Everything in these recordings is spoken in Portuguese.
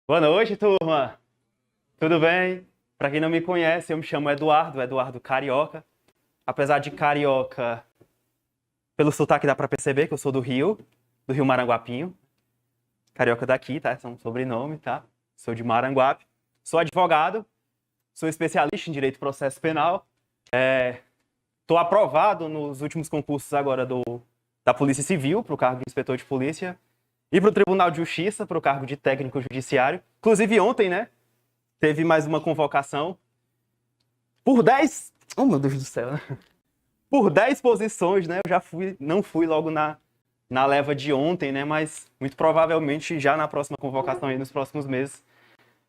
Boa noite, turma! Tudo bem? Para quem não me conhece, eu me chamo Eduardo Carioca. Apesar de carioca, pelo sotaque dá para perceber que eu sou do Rio Maranguapinho. Carioca daqui, tá? Esse é um sobrenome, tá? Sou de Maranguape. Sou advogado, sou especialista em direito e processo penal. Estou aprovado nos últimos concursos agora da Polícia Civil para o cargo de inspetor de polícia e para o Tribunal de Justiça para o cargo de técnico judiciário. Inclusive ontem, né? Teve mais uma convocação por 10... Oh, meu Deus do céu, né? Por 10 posições, né? Eu já não fui logo na leva de ontem, né? Mas muito provavelmente já na próxima convocação, aí, nos próximos meses,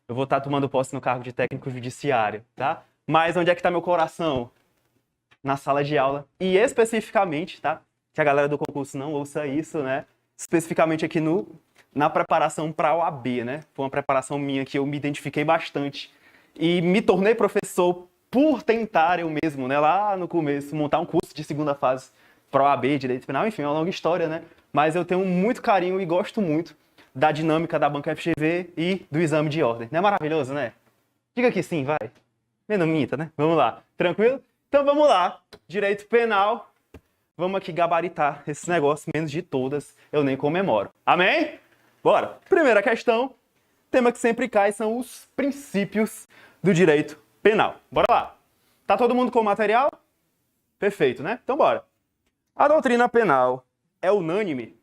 eu vou estar tomando posse no cargo de técnico judiciário, tá? Mas onde é que está meu coração? Na sala de aula. E especificamente, tá? Que a galera do concurso não ouça isso, né? Especificamente aqui na preparação para a OAB, né? Foi uma preparação minha que eu me identifiquei bastante. E me tornei professor por tentar eu mesmo, né? Lá no começo, montar um curso de segunda fase para a OAB, Direito Penal. Enfim, é uma longa história, né? Mas eu tenho muito carinho e gosto muito da dinâmica da banca FGV e do exame de ordem. Não é maravilhoso, né? Diga que sim, vai. Não minta, né? Vamos lá. Tranquilo? Então vamos lá. Direito Penal. Vamos aqui gabaritar esse negócio, menos de todas eu nem comemoro. Amém? Bora! Primeira questão, tema que sempre cai são os princípios do direito penal. Bora lá! Tá todo mundo com o material? Perfeito, né? Então bora! A doutrina penal é unânime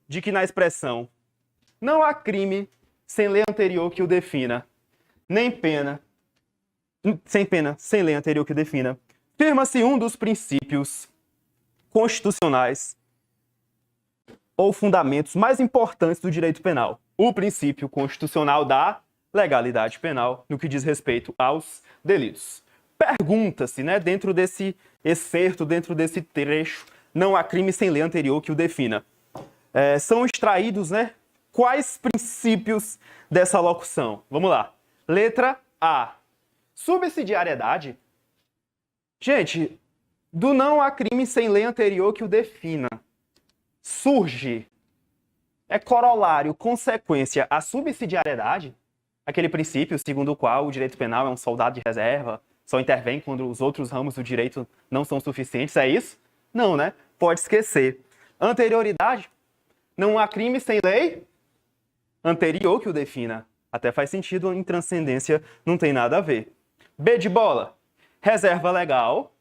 de que na expressão não há crime sem lei anterior que o defina, nem pena, sem lei anterior que o defina, firma-se um dos princípios constitucionais ou fundamentos mais importantes do direito penal, o princípio constitucional da legalidade penal no que diz respeito aos delitos. Pergunta-se, né, dentro desse excerto, dentro desse trecho, não há crime sem lei anterior que o defina. São extraídos, né, quais princípios dessa locução? Vamos lá. Letra A. Subsidiariedade. Gente, do não há crime sem lei anterior que o defina. Surge, é corolário, consequência, a subsidiariedade, aquele princípio segundo o qual o direito penal é um soldado de reserva, só intervém quando os outros ramos do direito não são suficientes, é isso? Não, né? Pode esquecer. Anterioridade, não há crime sem lei anterior que o defina. Até faz sentido, em transcendência não tem nada a ver. B de bola, reserva legal.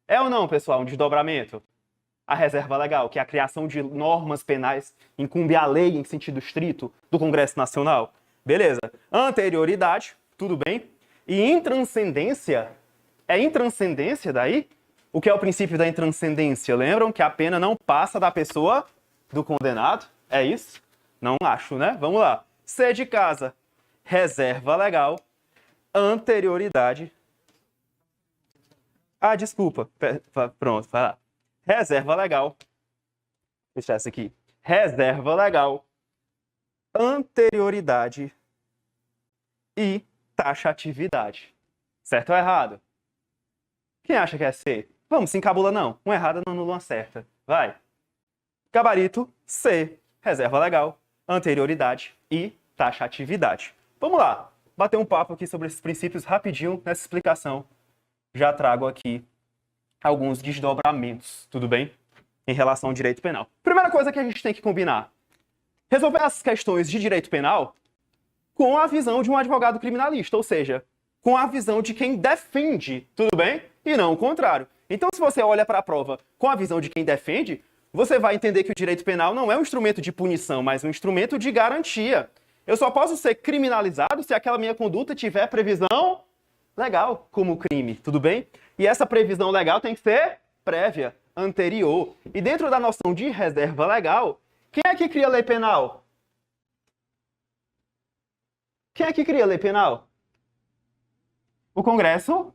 É ou não, pessoal, um desdobramento? A reserva legal, que é a criação de normas penais, incumbe à lei em sentido estrito do Congresso Nacional. Beleza. Anterioridade, tudo bem. E intranscendência, é intranscendência daí? O que é o princípio da intranscendência? Lembram que a pena não passa da pessoa do condenado? É isso? Não acho, né? Vamos lá. C de casa, reserva legal, anterioridade. Ah, desculpa. Pronto, vai lá. Reserva legal. Vou deixar essa aqui. Reserva legal, anterioridade e taxatividade. Certo ou errado? Quem acha que é C? Vamos, se encabula não. Uma errada não anula uma certa. Vai. Gabarito C. Reserva legal, anterioridade e taxatividade. Vamos lá. Bater um papo aqui sobre esses princípios rapidinho nessa explicação. Já trago aqui alguns desdobramentos, tudo bem? Em relação ao direito penal. Primeira coisa que a gente tem que combinar. Resolver as questões de direito penal com a visão de um advogado criminalista, ou seja, com a visão de quem defende, tudo bem? E não o contrário. Então, se você olha para a prova com a visão de quem defende, você vai entender que o direito penal não é um instrumento de punição, mas um instrumento de garantia. Eu só posso ser criminalizado se aquela minha conduta tiver previsão legal como crime, tudo bem? E essa previsão legal tem que ser prévia, anterior. E dentro da noção de reserva legal, quem é que cria a lei penal? Quem é que cria a lei penal? O Congresso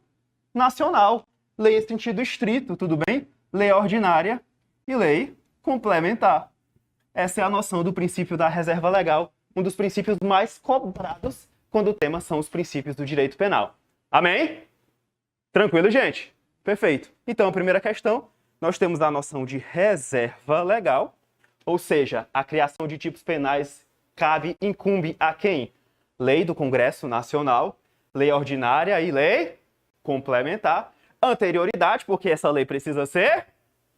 Nacional. Lei em sentido estrito, tudo bem? Lei ordinária e lei complementar. Essa é a noção do princípio da reserva legal, um dos princípios mais cobrados quando o tema são os princípios do direito penal. Amém? Tranquilo, gente? Perfeito. Então, a primeira questão, nós temos a noção de reserva legal, ou seja, a criação de tipos penais incumbe a quem? lei do Congresso Nacional, lei ordinária e lei complementar. Anterioridade, porque essa lei precisa ser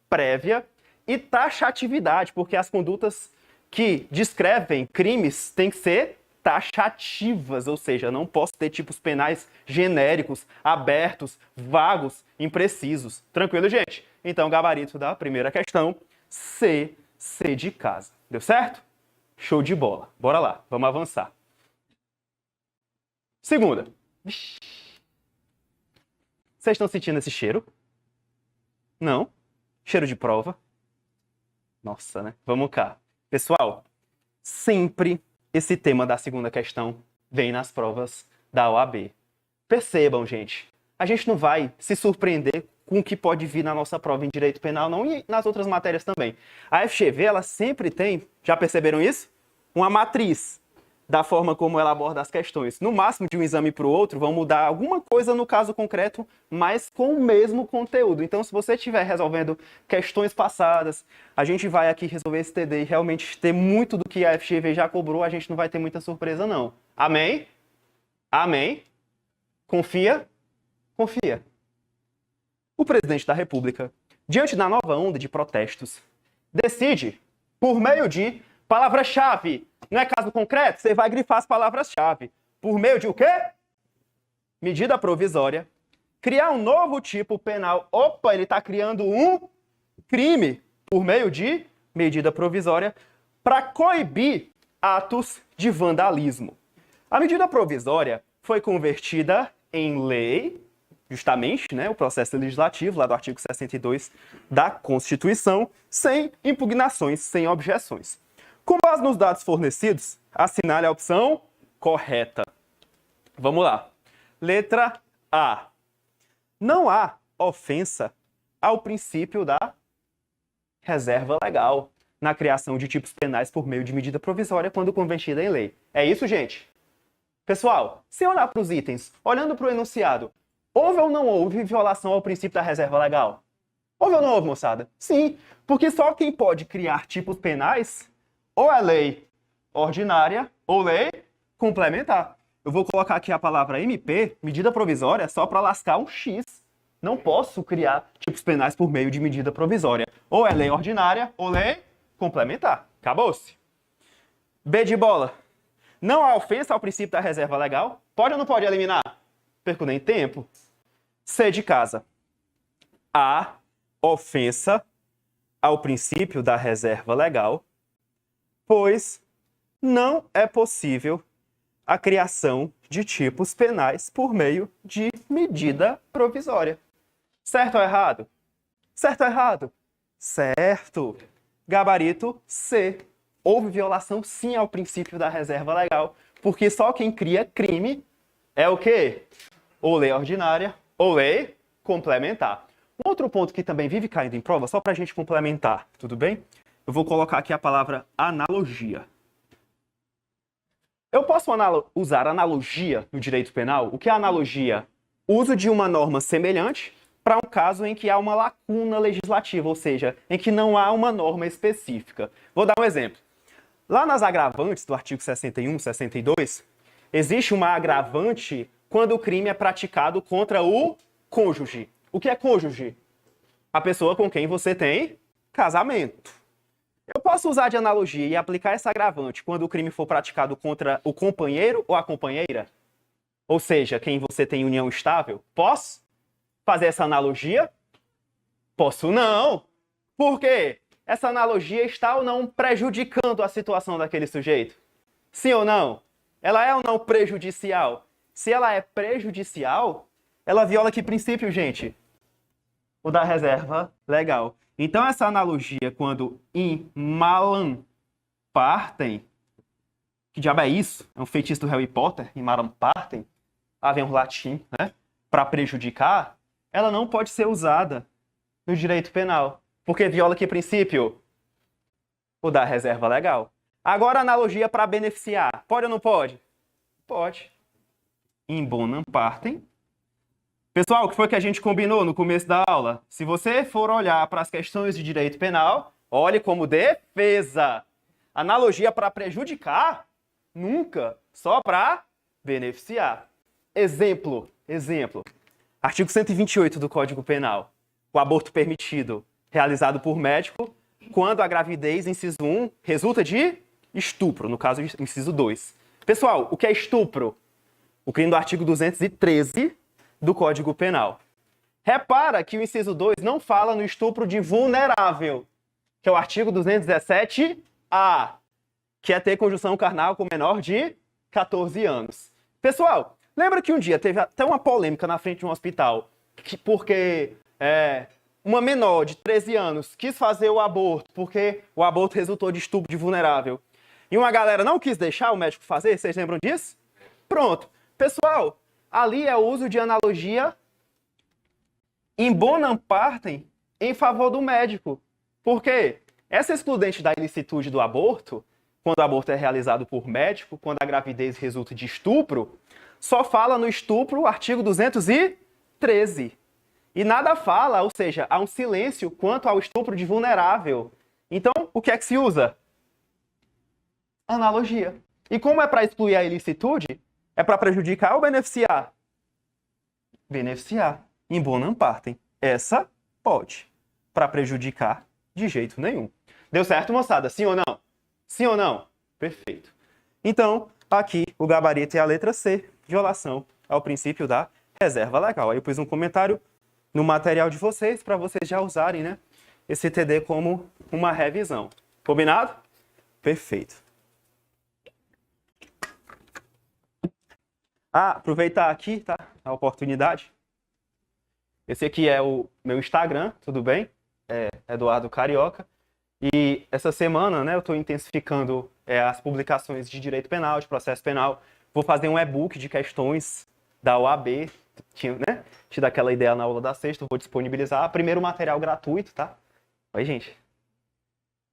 prévia. E taxatividade, porque as condutas que descrevem crimes têm que ser taxativas, ou seja, não posso ter tipos penais genéricos, abertos, vagos, imprecisos. Tranquilo, gente? Então, gabarito da primeira questão, C de casa. Deu certo? Show de bola. Bora lá, vamos avançar. Segunda. Vocês estão sentindo esse cheiro? Não? Cheiro de prova? Nossa, né? Vamos cá. Pessoal, sempre esse tema da segunda questão vem nas provas da OAB. Percebam, gente, a gente não vai se surpreender com o que pode vir na nossa prova em Direito Penal, não, e nas outras matérias também. A FGV, ela sempre tem, já perceberam isso? Uma matriz da forma como ela aborda as questões. No máximo, de um exame para o outro, vão mudar alguma coisa no caso concreto, mas com o mesmo conteúdo. Então, se você estiver resolvendo questões passadas, a gente vai aqui resolver esse TD e realmente ter muito do que a FGV já cobrou, a gente não vai ter muita surpresa, não. Amém? Amém? Confia? Confia. O presidente da República, diante da nova onda de protestos, decide, por meio de palavra-chave. Não é caso concreto? Você vai grifar as palavras-chave. Por meio de o quê? Medida provisória. Criar um novo tipo penal. Opa, ele está criando um crime por meio de medida provisória para coibir atos de vandalismo. A medida provisória foi convertida em lei, justamente, né, o processo legislativo, lá do artigo 62 da Constituição, sem impugnações, sem objeções. Com base nos dados fornecidos, assinale a opção correta. Vamos lá. Letra A. Não há ofensa ao princípio da reserva legal na criação de tipos penais por meio de medida provisória quando convertida em lei. É isso, gente? Pessoal, se olhar para os itens, olhando para o enunciado, houve ou não houve violação ao princípio da reserva legal? Houve ou não houve, moçada? Sim, porque só quem pode criar tipos penais ou é lei ordinária ou lei complementar. Eu vou colocar aqui a palavra MP, medida provisória, só para lascar um X. Não posso criar tipos penais por meio de medida provisória. Ou é lei ordinária ou lei complementar. Acabou-se. B de bola. Não há ofensa ao princípio da reserva legal? Pode ou não pode eliminar? Perco nem tempo. C de casa. Há ofensa ao princípio da reserva legal, pois não é possível a criação de tipos penais por meio de medida provisória. Certo ou errado? Certo ou errado? Certo. Gabarito C. Houve violação sim ao princípio da reserva legal, porque só quem cria crime é o quê? Ou lei ordinária ou lei complementar. Um outro ponto que também vive caindo em prova, só para a gente complementar, tudo bem? Eu vou colocar aqui a palavra analogia. Eu posso usar analogia no direito penal? O que é analogia? Uso de uma norma semelhante para um caso em que há uma lacuna legislativa, ou seja, em que não há uma norma específica. Vou dar um exemplo. Lá nas agravantes do artigo 61, 62, existe uma agravante quando o crime é praticado contra o cônjuge. O que é cônjuge? A pessoa com quem você tem casamento. Eu posso usar de analogia e aplicar essa agravante quando o crime for praticado contra o companheiro ou a companheira? Ou seja, quem você tem união estável? Posso fazer essa analogia? Posso não. Por quê? Essa analogia está ou não prejudicando a situação daquele sujeito? Sim ou não? Ela é ou não prejudicial? Se ela é prejudicial, ela viola que princípio, gente? O da reserva legal. Então, essa analogia, quando in malam partem, que diabo é isso? É um feitiço do Harry Potter, in malam partem, lá vem um latim, né? Para prejudicar, ela não pode ser usada no direito penal. Porque viola que princípio? O da reserva legal. Agora, analogia para beneficiar. Pode ou não pode? Pode. In bonam partem. Pessoal, o que foi que a gente combinou no começo da aula? Se você for olhar para as questões de direito penal, olhe como defesa. Analogia para prejudicar? Nunca. Só para beneficiar. Exemplo. Artigo 128 do Código Penal. O aborto permitido, realizado por médico, quando a gravidez, inciso 1, resulta de estupro, no caso, inciso 2. Pessoal, o que é estupro? O crime do artigo 213 do Código Penal. Repara que o inciso 2 não fala no estupro de vulnerável, que é o artigo 217-A, que é ter conjunção carnal com menor de 14 anos. Pessoal, lembra que um dia teve até uma polêmica na frente de um hospital, porque uma menor de 13 anos quis fazer o aborto, porque o aborto resultou de estupro de vulnerável. E uma galera não quis deixar o médico fazer, vocês lembram disso? Pronto. Pessoal, ali é o uso de analogia in bonam partem em favor do médico. Por quê? Essa excludente da ilicitude do aborto, quando o aborto é realizado por médico, quando a gravidez resulta de estupro, só fala no estupro, artigo 213. E nada fala, ou seja, há um silêncio quanto ao estupro de vulnerável. Então, o que é que se usa? Analogia. E como é para excluir a ilicitude? É para prejudicar ou beneficiar? Beneficiar. In bonam partem. Essa pode. Para prejudicar, de jeito nenhum. Deu certo, moçada? Sim ou não? Sim ou não? Perfeito. Então, aqui o gabarito é a letra C, violação ao princípio da reserva legal. Aí eu pus um comentário no material de vocês para vocês já usarem, né, esse TD como uma revisão. Combinado? Perfeito. Aproveitar aqui, tá, a oportunidade. Esse aqui é o meu Instagram, tudo bem? É Eduardo Carioca. E essa semana, né, eu estou intensificando as publicações de direito penal, de processo penal. Vou fazer um e-book de questões da OAB, né? Te dar aquela ideia na aula da sexta, vou disponibilizar. Primeiro material gratuito, tá? Oi, gente.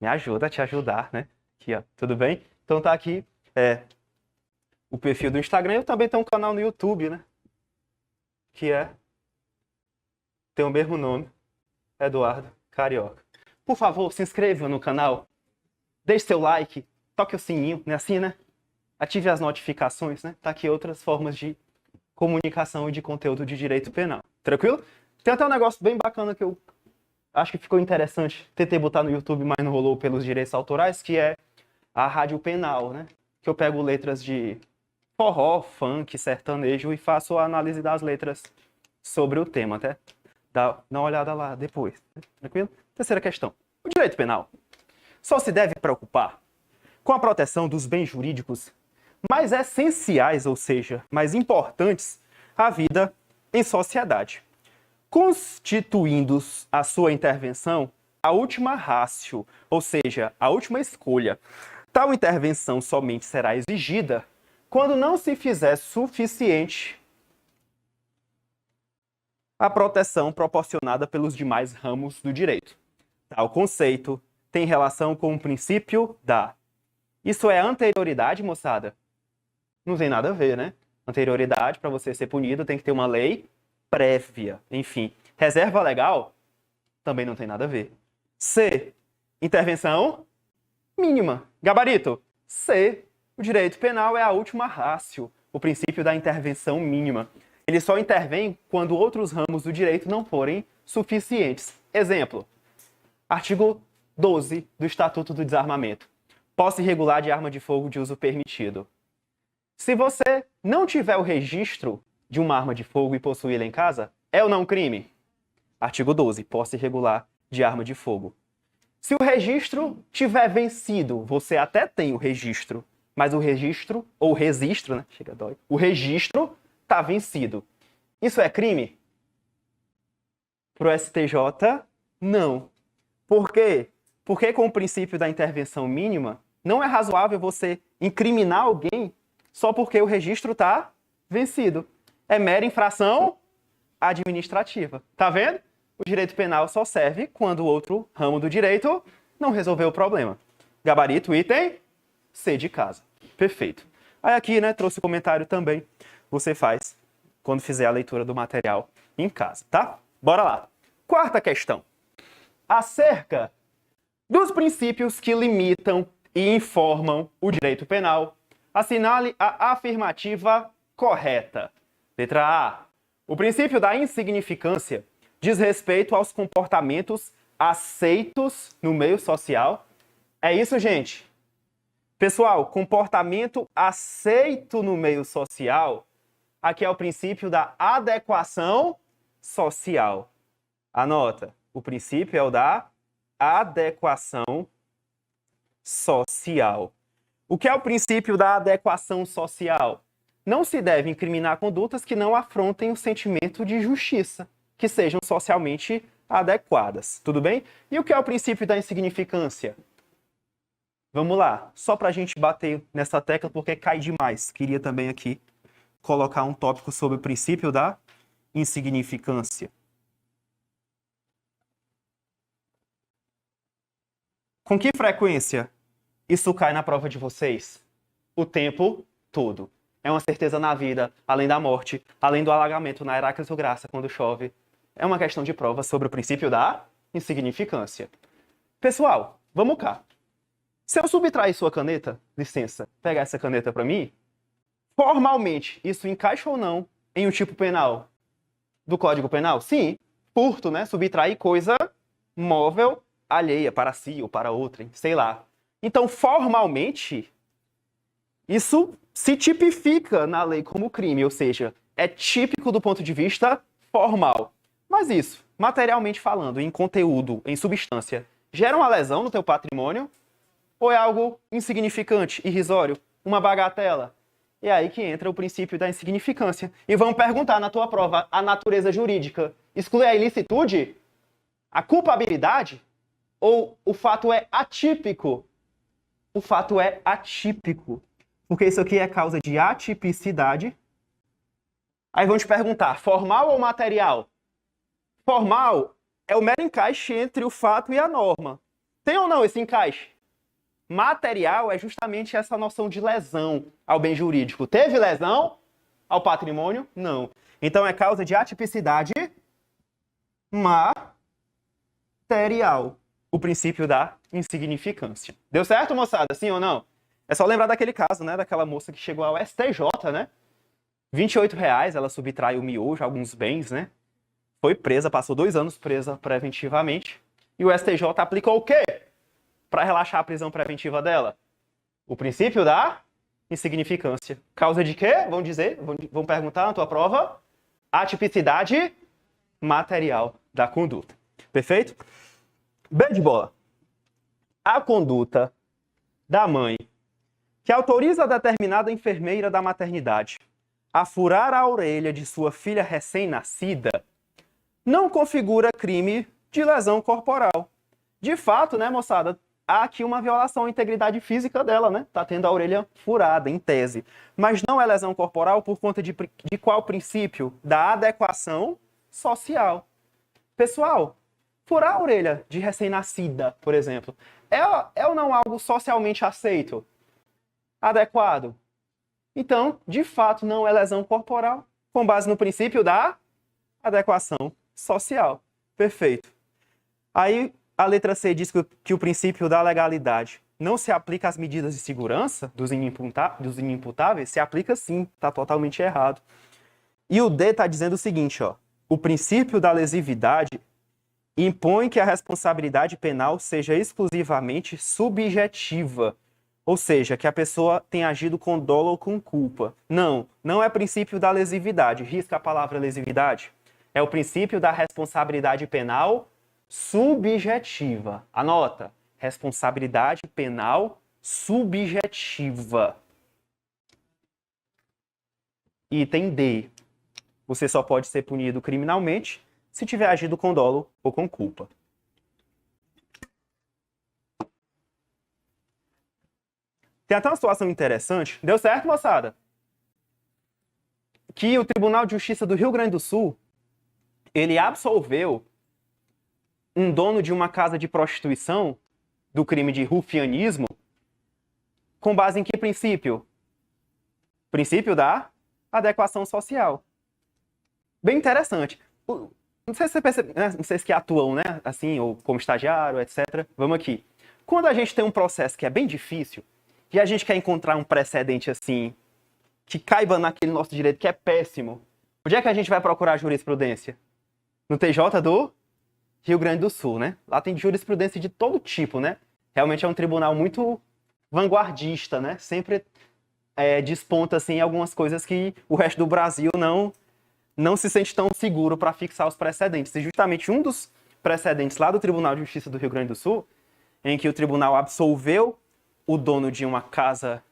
Me ajuda a te ajudar, né? Aqui, ó. Tudo bem? Então tá aqui o perfil do Instagram. Eu também tenho um canal no YouTube, né? Que tem o mesmo nome, Eduardo Carioca. Por favor, se inscreva no canal, deixe seu like, toque o sininho, né? Assim, né? Ative as notificações, né? Tá aqui outras formas de comunicação e de conteúdo de direito penal. Tranquilo? Tem até um negócio bem bacana que eu acho que ficou interessante. Tentei botar no YouTube, mas não rolou pelos direitos autorais, que é a rádio penal, né? Que eu pego letras de forró, funk, sertanejo e faço a análise das letras sobre o tema, até. Dá uma olhada lá depois. Tranquilo? Terceira questão. O direito penal só se deve preocupar com a proteção dos bens jurídicos mais essenciais, ou seja, mais importantes à vida em sociedade, constituindo a sua intervenção a última ratio, ou seja, a última escolha. Tal intervenção somente será exigida quando não se fizer suficiente a proteção proporcionada pelos demais ramos do direito. Tal conceito tem relação com o princípio da... Isso é anterioridade, moçada? Não tem nada a ver, né? Anterioridade, para você ser punido, tem que ter uma lei prévia. Enfim, reserva legal também não tem nada a ver. C, intervenção mínima. Gabarito, C, o direito penal é a última ratio, o princípio da intervenção mínima. Ele só intervém quando outros ramos do direito não forem suficientes. Exemplo, artigo 12 do Estatuto do Desarmamento. Posse irregular de arma de fogo de uso permitido. Se você não tiver o registro de uma arma de fogo e possuí-la em casa, é ou não crime? Artigo 12, posse irregular de arma de fogo. Se o registro tiver vencido, você até tem o registro, mas o registro, ou registro, né? Chega, dói. O registro está vencido. Isso é crime? Para o STJ, não. Por quê? Porque com o princípio da intervenção mínima, não é razoável você incriminar alguém só porque o registro está vencido. É mera infração administrativa. Tá vendo? O direito penal só serve quando o outro ramo do direito não resolveu o problema. Gabarito, item C de casa. Perfeito. Aí aqui, né, trouxe o comentário também. Você faz quando fizer a leitura do material em casa, tá? Bora lá. Quarta questão. Acerca dos princípios que limitam e informam o direito penal, assinale a afirmativa correta? Letra A. O princípio da insignificância diz respeito aos comportamentos aceitos no meio social. É isso, gente? Pessoal, comportamento aceito no meio social, aqui é o princípio da adequação social. Anota, o princípio é o da adequação social. O que é o princípio da adequação social? Não se deve incriminar condutas que não afrontem o sentimento de justiça, que sejam socialmente adequadas. Tudo bem? E o que é o princípio da insignificância? Vamos lá, só para a gente bater nessa tecla porque cai demais. Queria também aqui colocar um tópico sobre o princípio da insignificância. Com que frequência isso cai na prova de vocês? O tempo todo. É uma certeza na vida, além da morte, além do alagamento na Heráclito Graça quando chove. É uma questão de prova sobre o princípio da insignificância. Pessoal, vamos cá. Se eu subtrair sua caneta, licença, pegar essa caneta para mim, formalmente, isso encaixa ou não em um tipo penal do Código Penal? Sim, furto, né? Subtrair coisa móvel alheia para si ou para outrem, sei lá. Então, formalmente, isso se tipifica na lei como crime, ou seja, é típico do ponto de vista formal. Mas isso, materialmente falando, em conteúdo, em substância, gera uma lesão no teu patrimônio? Ou é algo insignificante, irrisório, uma bagatela? É aí que entra o princípio da insignificância. E vão perguntar na tua prova a natureza jurídica. Exclui a ilicitude? A culpabilidade? Ou o fato é atípico? O fato é atípico. Porque isso aqui é causa de atipicidade. Aí vão te perguntar, formal ou material? Formal é o mero encaixe entre o fato e a norma. Tem ou não esse encaixe? Material é justamente essa noção de lesão ao bem jurídico. Teve lesão ao patrimônio? Não. Então é causa de atipicidade material. O princípio da insignificância. Deu certo, moçada? Sim ou não? É só lembrar daquele caso, né? Daquela moça que chegou ao STJ, né? R$ 28, ela subtrai o miojo, alguns bens, né? Foi presa, passou 2 anos presa preventivamente. E o STJ aplicou o quê? Para relaxar a prisão preventiva dela? O princípio da insignificância. Causa de quê? Vão dizer, vão perguntar na tua prova. Atipicidade material da conduta. Perfeito? B de bola. A conduta da mãe que autoriza a determinada enfermeira da maternidade a furar a orelha de sua filha recém-nascida não configura crime de lesão corporal. De fato, né, moçada, há aqui uma violação à integridade física dela, né? Tá tendo a orelha furada, em tese. Mas não é lesão corporal por conta de qual princípio? Da adequação social. Pessoal, furar a orelha de recém-nascida, por exemplo, é ou não algo socialmente aceito? Adequado? Então, de fato, não é lesão corporal, com base no princípio da adequação social. Perfeito. Aí, a letra C diz que o princípio da legalidade não se aplica às medidas de segurança dos inimputáveis? Se aplica sim, está totalmente errado. E o D está dizendo o seguinte, ó, o princípio da lesividade impõe que a responsabilidade penal seja exclusivamente subjetiva, ou seja, que a pessoa tenha agido com dolo ou com culpa. Não, não é princípio da lesividade, risca a palavra lesividade. É o princípio da responsabilidade penal subjetiva. Anota, responsabilidade penal subjetiva. Item D. Você só pode ser punido criminalmente se tiver agido com dolo ou com culpa. Tem até uma situação interessante. Deu certo, moçada? Que o Tribunal de Justiça do Rio Grande do Sul, ele absolveu um dono de uma casa de prostituição do crime de rufianismo com base em que princípio? Princípio da adequação social. Bem interessante. Não sei se você percebe, né? Não sei se que atuam, né? Assim, ou como estagiário, etc. Vamos aqui. Quando a gente tem um processo que é bem difícil e a gente quer encontrar um precedente assim que caiba naquele nosso direito que é péssimo, onde é que a gente vai procurar jurisprudência? No TJ do Rio Grande do Sul, né? Lá tem jurisprudência de todo tipo, né? Realmente é um tribunal muito vanguardista, né? Sempre desponta assim algumas coisas que o resto do Brasil não se sente tão seguro para fixar os precedentes. E justamente um dos precedentes lá do Tribunal de Justiça do Rio Grande do Sul, em que o tribunal absolveu o dono de uma casa,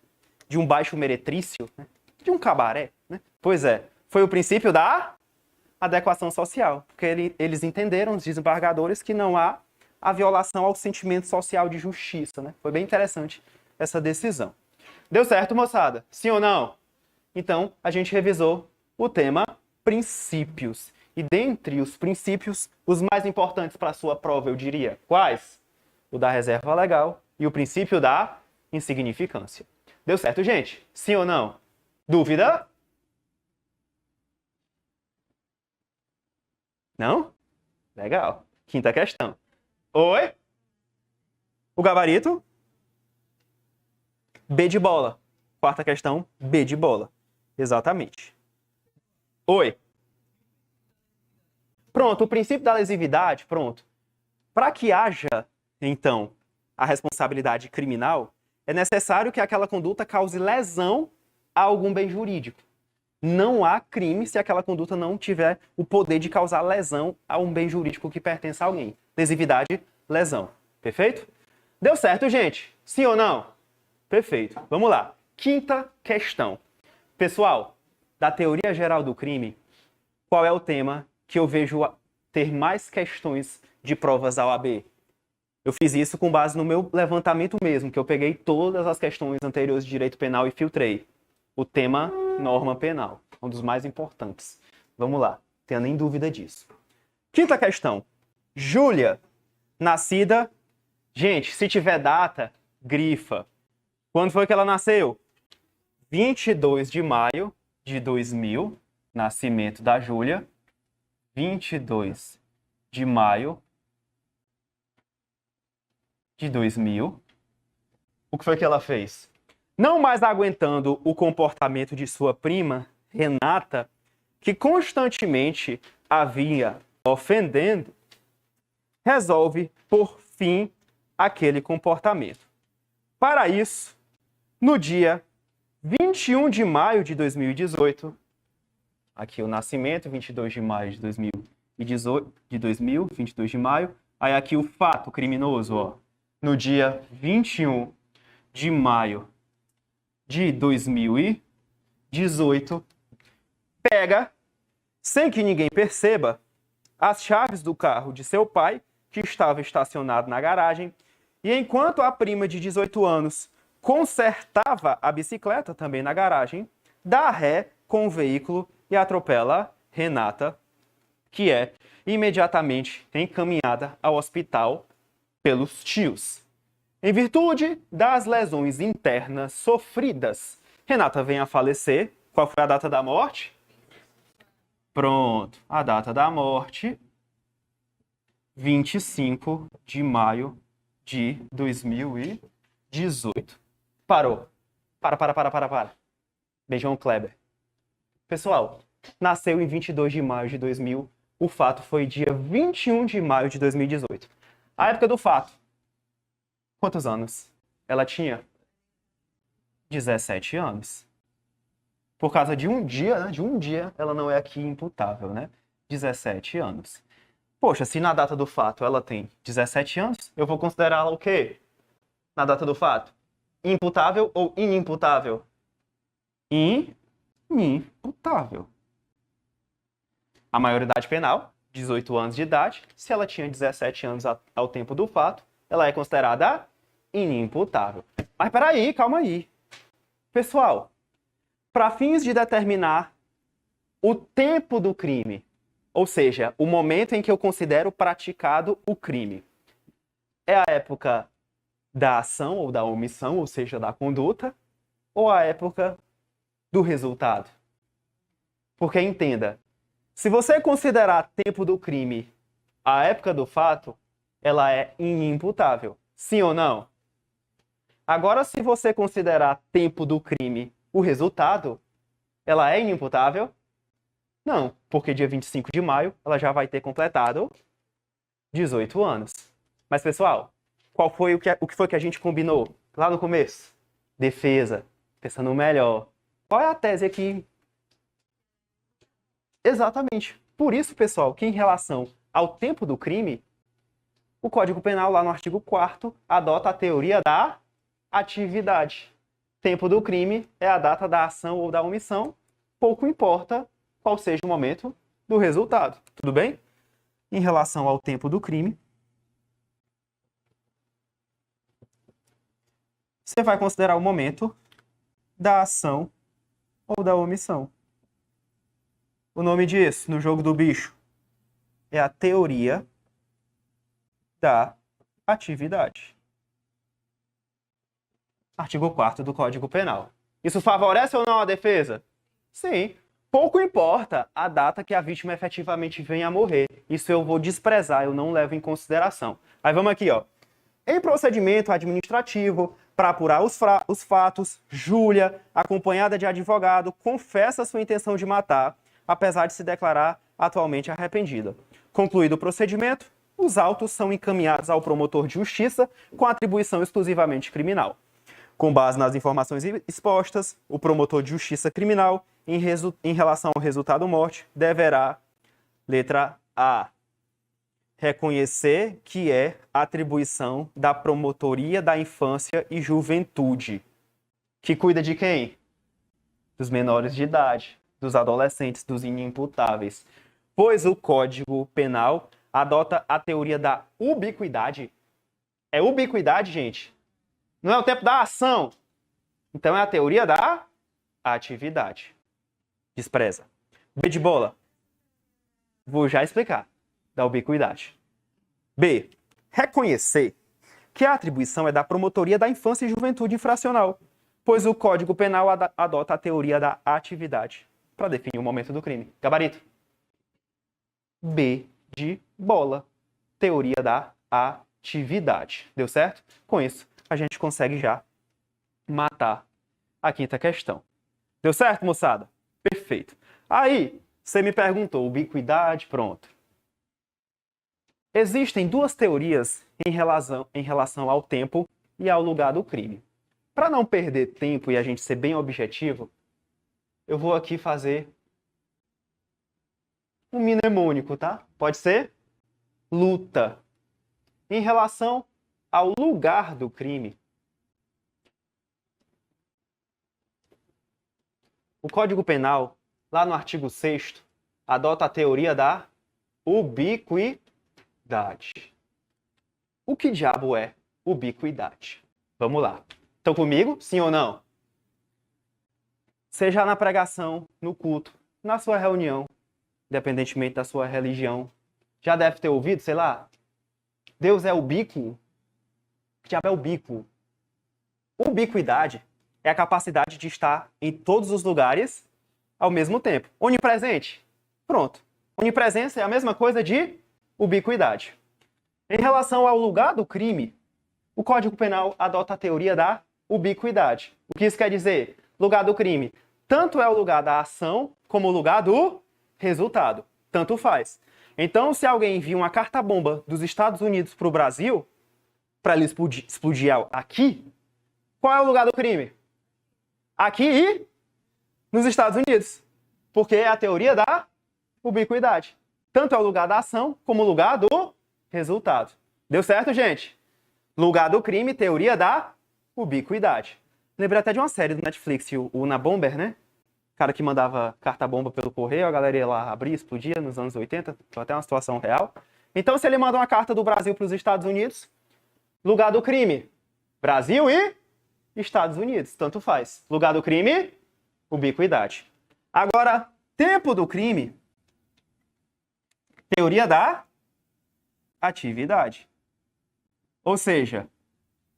de um baixo meretrício, né? De um cabaré, né? Pois é, foi o princípio da adequação social, porque eles entenderam, os desembargadores, que não há a violação ao sentimento social de justiça, né? Foi bem interessante essa decisão. Deu certo, moçada? Sim ou não? Então, a gente revisou o tema princípios. E dentre os princípios, os mais importantes para a sua prova, eu diria, quais? O da reserva legal e o princípio da insignificância. Deu certo, gente? Sim ou não? Dúvida? Não? Legal. Quinta questão. Oi? O gabarito? B de bola. Quarta questão, B de bola. Exatamente. Oi? Pronto, o princípio da lesividade, pronto. Para que haja, então, a responsabilidade criminal, é necessário que aquela conduta cause lesão a algum bem jurídico. Não há crime se aquela conduta não tiver o poder de causar lesão a um bem jurídico que pertence a alguém. Lesividade, lesão. Perfeito? Deu certo, gente? Sim ou não? Perfeito. Vamos lá. Quinta questão. Pessoal, da teoria geral do crime, qual é o tema que eu vejo ter mais questões de provas da OAB? Eu fiz isso com base no meu levantamento mesmo, que eu peguei todas as questões anteriores de direito penal e filtrei. O tema norma penal, um dos mais importantes. Vamos lá, não tenha nem dúvida disso. Quinta questão. Júlia, nascida... Gente, se tiver data, grifa. Quando foi que ela nasceu? 22 de maio de 2000, nascimento da Júlia. 22 de maio de 2000. O que foi que ela fez? Não mais aguentando o comportamento de sua prima, Renata, que constantemente havia ofendendo, resolve por fim aquele comportamento. Para isso, no dia 21 de maio de 2018, aqui o nascimento, 22 de maio de 2018, 22 de maio, aí aqui o fato criminoso, ó, no dia 21 de maio de 2018, pega, sem que ninguém perceba, as chaves do carro de seu pai, que estava estacionado na garagem, e enquanto a prima de 18 anos consertava a bicicleta também na garagem, dá ré com o veículo e atropela Renata, que é imediatamente encaminhada ao hospital pelos tios. Em virtude das lesões internas sofridas, Renata vem a falecer. Qual foi a data da morte? Pronto, a data da morte, 25 de maio de 2018. Parou. Para. Beijão, Kleber. Pessoal, nasceu em 22 de maio de 2000. O fato foi dia 21 de maio de 2018. A época do fato. Quantos anos? Ela tinha 17 anos. Por causa de um dia, né? De um dia, ela não é aqui imputável, né? 17 anos. Poxa, se na data do fato ela tem 17 anos, eu vou considerá-la o quê? Na data do fato? Imputável ou inimputável? Inimputável. A maioridade penal, 18 anos de idade. Se ela tinha 17 anos ao tempo do fato, ela é considerada inimputável. Mas peraí, calma aí. Pessoal, para fins de determinar o tempo do crime, ou seja, o momento em que eu considero praticado o crime, é a época da ação ou da omissão, ou seja, da conduta, ou a época do resultado? Porque entenda, se você considerar tempo do crime a época do fato, ela é inimputável. Sim ou não? Agora, se você considerar tempo do crime o resultado, ela é inimputável? Não, porque dia 25 de maio ela já vai ter completado 18 anos. Mas, pessoal, qual foi o que foi que a gente combinou lá no começo? Defesa, pensando melhor. Qual é a tese aqui? Exatamente. Por isso, pessoal, que em relação ao tempo do crime, o Código Penal, lá no artigo 4º, adota a teoria da atividade. Tempo do crime é a data da ação ou da omissão, pouco importa qual seja o momento do resultado. Tudo bem? Em relação ao tempo do crime, você vai considerar o momento da ação ou da omissão. O nome disso, no jogo do bicho, é a teoria da atividade. Artigo 4º do Código Penal. Isso favorece ou não a defesa? Sim. Pouco importa a data que a vítima efetivamente venha a morrer. Isso eu vou desprezar, eu não levo em consideração. Aí vamos aqui, ó. Em procedimento administrativo, para apurar os fatos, Júlia, acompanhada de advogado, confessa sua intenção de matar, apesar de se declarar atualmente arrependida. Concluído o procedimento, os autos são encaminhados ao promotor de justiça com atribuição exclusivamente criminal. Com base nas informações expostas, o promotor de justiça criminal, em relação ao resultado morte, deverá, letra A, reconhecer que é atribuição da Promotoria da Infância e Juventude. Que cuida de quem? Dos menores de idade, dos adolescentes, dos inimputáveis. Pois o Código Penal adota a teoria da ubiquidade. É ubiquidade, gente? Não é o tempo da ação. Então é a teoria da atividade. Despreza. B de bola. Vou já explicar. Da ubiquidade. B. Reconhecer que a atribuição é da Promotoria da Infância e Juventude Infracional, pois o Código Penal adota a teoria da atividade para definir o momento do crime. Gabarito. B de bola. Teoria da atividade. Deu certo? Com isso, a gente consegue já matar a quinta questão. Deu certo, moçada? Perfeito. Aí, você me perguntou, ubiquidade, pronto. Existem duas teorias em relação ao tempo e ao lugar do crime. Para não perder tempo e a gente ser bem objetivo, eu vou aqui fazer um mnemônico, tá? Pode ser? Luta. Em relação ao lugar do crime, o Código Penal, lá no artigo 6º, adota a teoria da ubiquidade. O que diabo é ubiquidade? Vamos lá. Estão comigo? Sim ou não? Seja na pregação, no culto, na sua reunião, independentemente da sua religião, já deve ter ouvido, sei lá, Deus é ubíquo? O diabo é ubíquo? Ubiquidade é a capacidade de estar em todos os lugares ao mesmo tempo. Onipresente? Pronto. Onipresença é a mesma coisa de ubiquidade. Em relação ao lugar do crime, o Código Penal adota a teoria da ubiquidade. O que isso quer dizer? Lugar do crime. Tanto é o lugar da ação como o lugar do resultado. Tanto faz. Então, se alguém envia uma carta-bomba dos Estados Unidos para o Brasil, para ele explodir aqui, qual é o lugar do crime? Aqui e nos Estados Unidos. Porque é a teoria da ubiquidade. Tanto é o lugar da ação como o lugar do resultado. Deu certo, gente? Lugar do crime, teoria da ubiquidade. Lembrei até de uma série do Netflix, o Unabomber, né? O cara que mandava carta-bomba pelo correio, a galera ia lá abrir, explodia nos anos 80, foi até uma situação real. Então, se ele manda uma carta do Brasil para os Estados Unidos, lugar do crime, Brasil e Estados Unidos, tanto faz. Lugar do crime, ubiquidade. Agora, tempo do crime, teoria da atividade. Ou seja,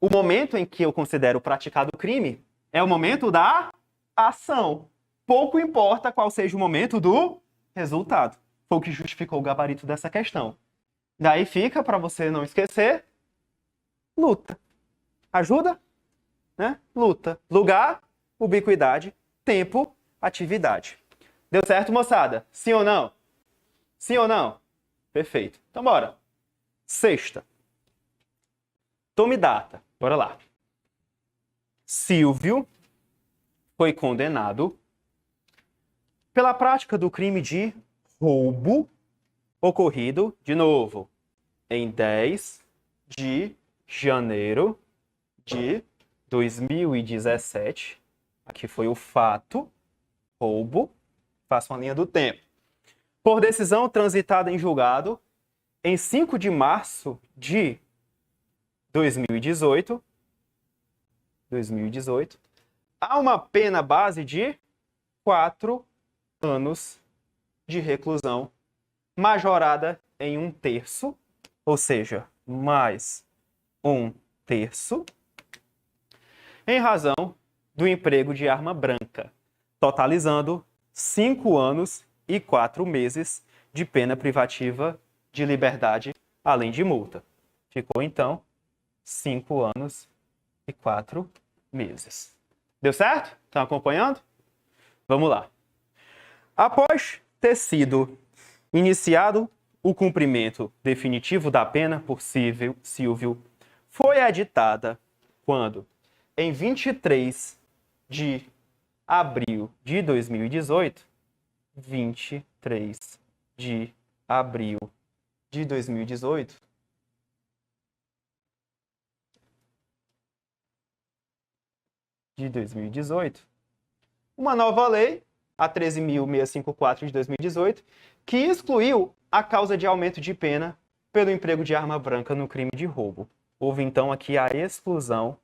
o momento em que eu considero praticado o crime é o momento da ação. Pouco importa qual seja o momento do resultado. Foi o que justificou o gabarito dessa questão. Daí fica, para você não esquecer, luta. Ajuda? Né? Luta. Lugar, ubiquidade. Tempo, atividade. Deu certo, moçada? Sim ou não? Sim ou não? Perfeito. Então, bora. Sexta. Tome data. Bora lá. Silvio foi condenado pela prática do crime de roubo ocorrido, de novo, em 10 de janeiro de 2017. Aqui foi o fato, roubo. Faço uma linha do tempo. Por decisão transitada em julgado em 5 de março de 2018, há uma pena base de 4 anos de reclusão, majorada em 1/3, ou seja, mais 1/3, em razão do emprego de arma branca, totalizando 5 anos e 4 meses de pena privativa de liberdade, além de multa. Ficou, então, 5 anos e 4 meses. Deu certo? Estão acompanhando? Vamos lá. Após ter sido iniciado o cumprimento definitivo da pena por Silvio, foi editada quando? Em 23 de abril de 2018, 23 de abril de 2018, uma nova lei, a 13.654 de 2018, que excluiu a causa de aumento de pena pelo emprego de arma branca no crime de roubo. Houve, então, aqui a exclusão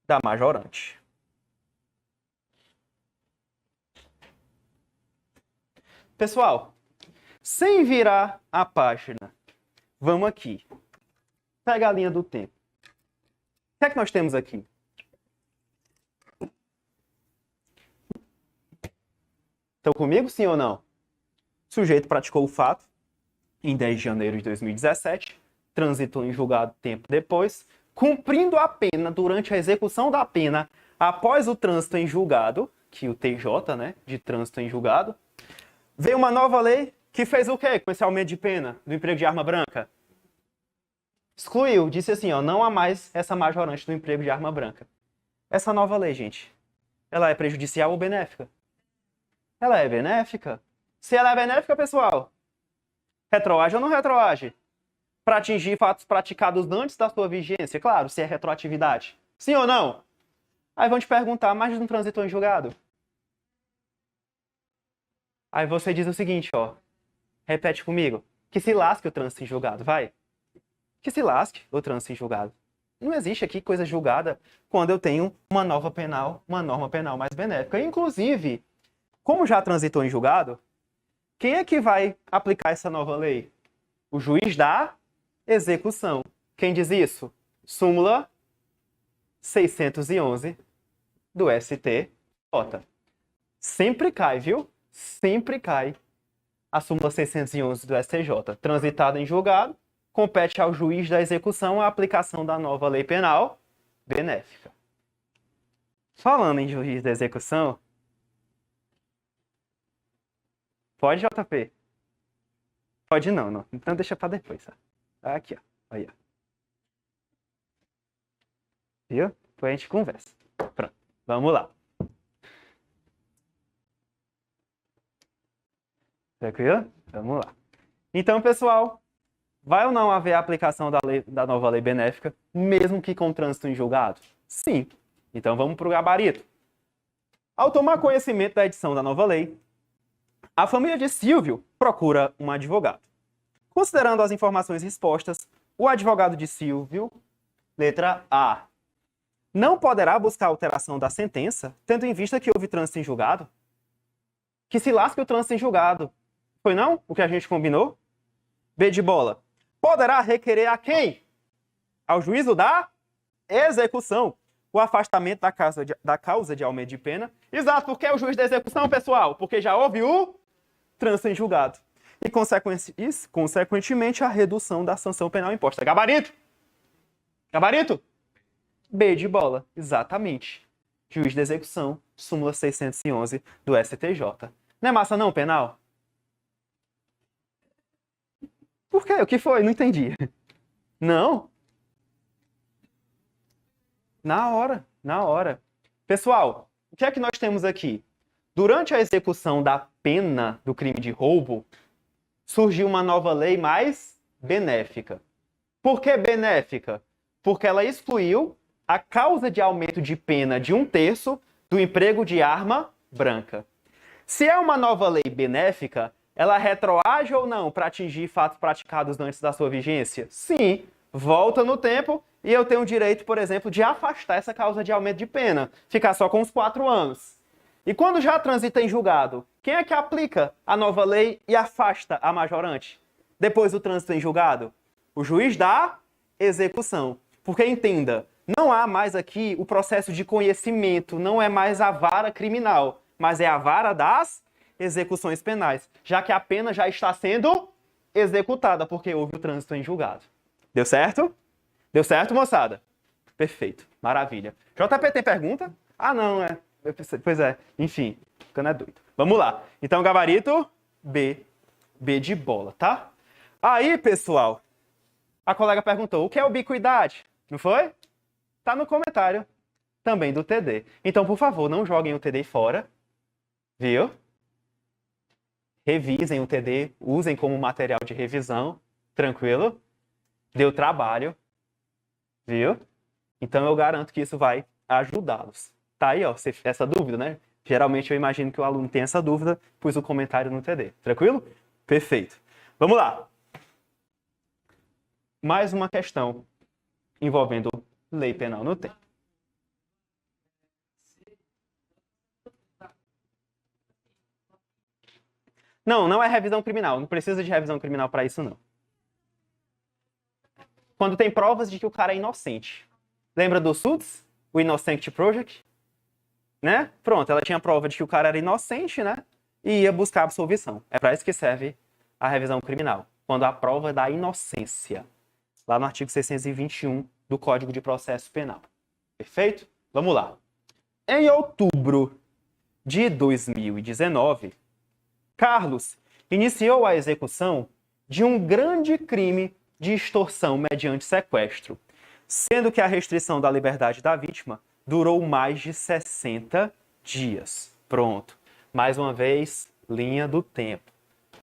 da majorante. Pessoal, sem virar a página, vamos aqui. Pega a linha do tempo. O que é que nós temos aqui? Estão comigo, sim ou não? O sujeito praticou o fato em 10 de janeiro de 2017, transitou em julgado tempo depois, cumprindo a pena durante a execução da pena após o trânsito em julgado, que o TJ, né, de trânsito em julgado, veio uma nova lei que fez o quê com esse aumento de pena do emprego de arma branca? Excluiu, disse assim, ó, não há mais essa majorante do emprego de arma branca. Essa nova lei, gente, ela é prejudicial ou benéfica? Ela é benéfica? Se ela é benéfica, pessoal, retroage ou não retroage? Para atingir fatos praticados antes da sua vigência, claro, se é retroatividade. Sim ou não? Aí vão te perguntar, mas não transitou em julgado? Aí você diz o seguinte, ó, repete comigo, que se lasque o trânsito em julgado, vai. Que se lasque o trânsito em julgado. Não existe aqui coisa julgada quando eu tenho uma norma penal mais benéfica. Inclusive, como já transitou em julgado, quem é que vai aplicar essa nova lei? O juiz da execução. Quem diz isso? Súmula 611 do STJ. Sempre cai, viu? Sempre cai a súmula 611 do STJ. Transitada em julgado, compete ao juiz da execução a aplicação da nova lei penal benéfica. Falando em juiz da execução, pode, JP? Pode não, não. Então deixa para depois. Ó. Aqui, ó. Aí, ó. Viu? Depois a gente conversa. Pronto. Vamos lá. Tranquilo? Vamos lá. Então, pessoal, vai ou não haver a aplicação da nova lei benéfica, mesmo que com trânsito em julgado? Sim. Então vamos para o gabarito. Ao tomar conhecimento da edição da nova lei, a família de Silvio procura um advogado. Considerando as informações expostas, o advogado de Silvio, letra A, não poderá buscar alteração da sentença, tendo em vista que houve trânsito em julgado. Que se lasque o trânsito em julgado. Foi não? O que a gente combinou? B de bola. Poderá requerer a quem? Ao juízo da execução o afastamento da causa de aumento de pena. Exato, porque é o juiz da execução, pessoal? Porque já houve o trânsito em julgado. E, consequentemente, a redução da sanção penal imposta. Gabarito? Gabarito? B de bola, exatamente. juiz de execução, súmula 611 do STJ. Não é massa não, penal? Por quê? O que foi? Não entendi. Não? Na hora, na hora. Pessoal, o que é que nós temos aqui? Durante a execução da pena do crime de roubo, surgiu uma nova lei mais benéfica. Por que benéfica? Porque ela excluiu a causa de aumento de pena de 1/3 do emprego de arma branca. Se é uma nova lei benéfica, ela retroage ou não para atingir fatos praticados antes da sua vigência? Sim, volta no tempo e eu tenho o direito, por exemplo, de afastar essa causa de aumento de pena, ficar só com os 4 anos. E quando já transita em julgado, quem é que aplica a nova lei e afasta a majorante? Depois do trânsito em julgado? O juiz da execução. Porque entenda, não há mais aqui o processo de conhecimento, não é mais a vara criminal, mas é a vara das execuções penais, já que a pena já está sendo executada, porque houve o trânsito em julgado. Deu certo? Deu certo, moçada? Perfeito, maravilha. JP tem pergunta? Ah, não, é. Pois é, enfim, ficando é doido. Vamos lá. Então, gabarito B. B de bola, tá? Aí, pessoal, a colega perguntou, o que é ubiquidade? Não foi? Tá no comentário também do TD. Então, por favor, não joguem o TD fora, viu? Revisem o TD, usem como material de revisão, tranquilo? Deu trabalho, viu? Então, eu garanto que isso vai ajudá-los. Tá aí, ó, essa dúvida, né? Geralmente eu imagino que o aluno tem essa dúvida, pus o comentário no TD. Tranquilo? Perfeito. Vamos lá. Mais uma questão envolvendo lei penal no tempo. Não, não é revisão criminal. Não precisa de revisão criminal para isso, não. Quando tem provas de que o cara é inocente. Lembra do SUDS? O Innocent Project? Né? Pronto, ela tinha prova de que o cara era inocente, né? E ia buscar absolvição. É para isso que serve a revisão criminal. Quando a prova da inocência. Lá no artigo 621 do Código de Processo Penal. Perfeito? Vamos lá. Em outubro de 2019, Carlos iniciou a execução de um grande crime de extorsão mediante sequestro, sendo que a restrição da liberdade da vítima durou mais de 60 dias. Pronto. Mais uma vez, linha do tempo.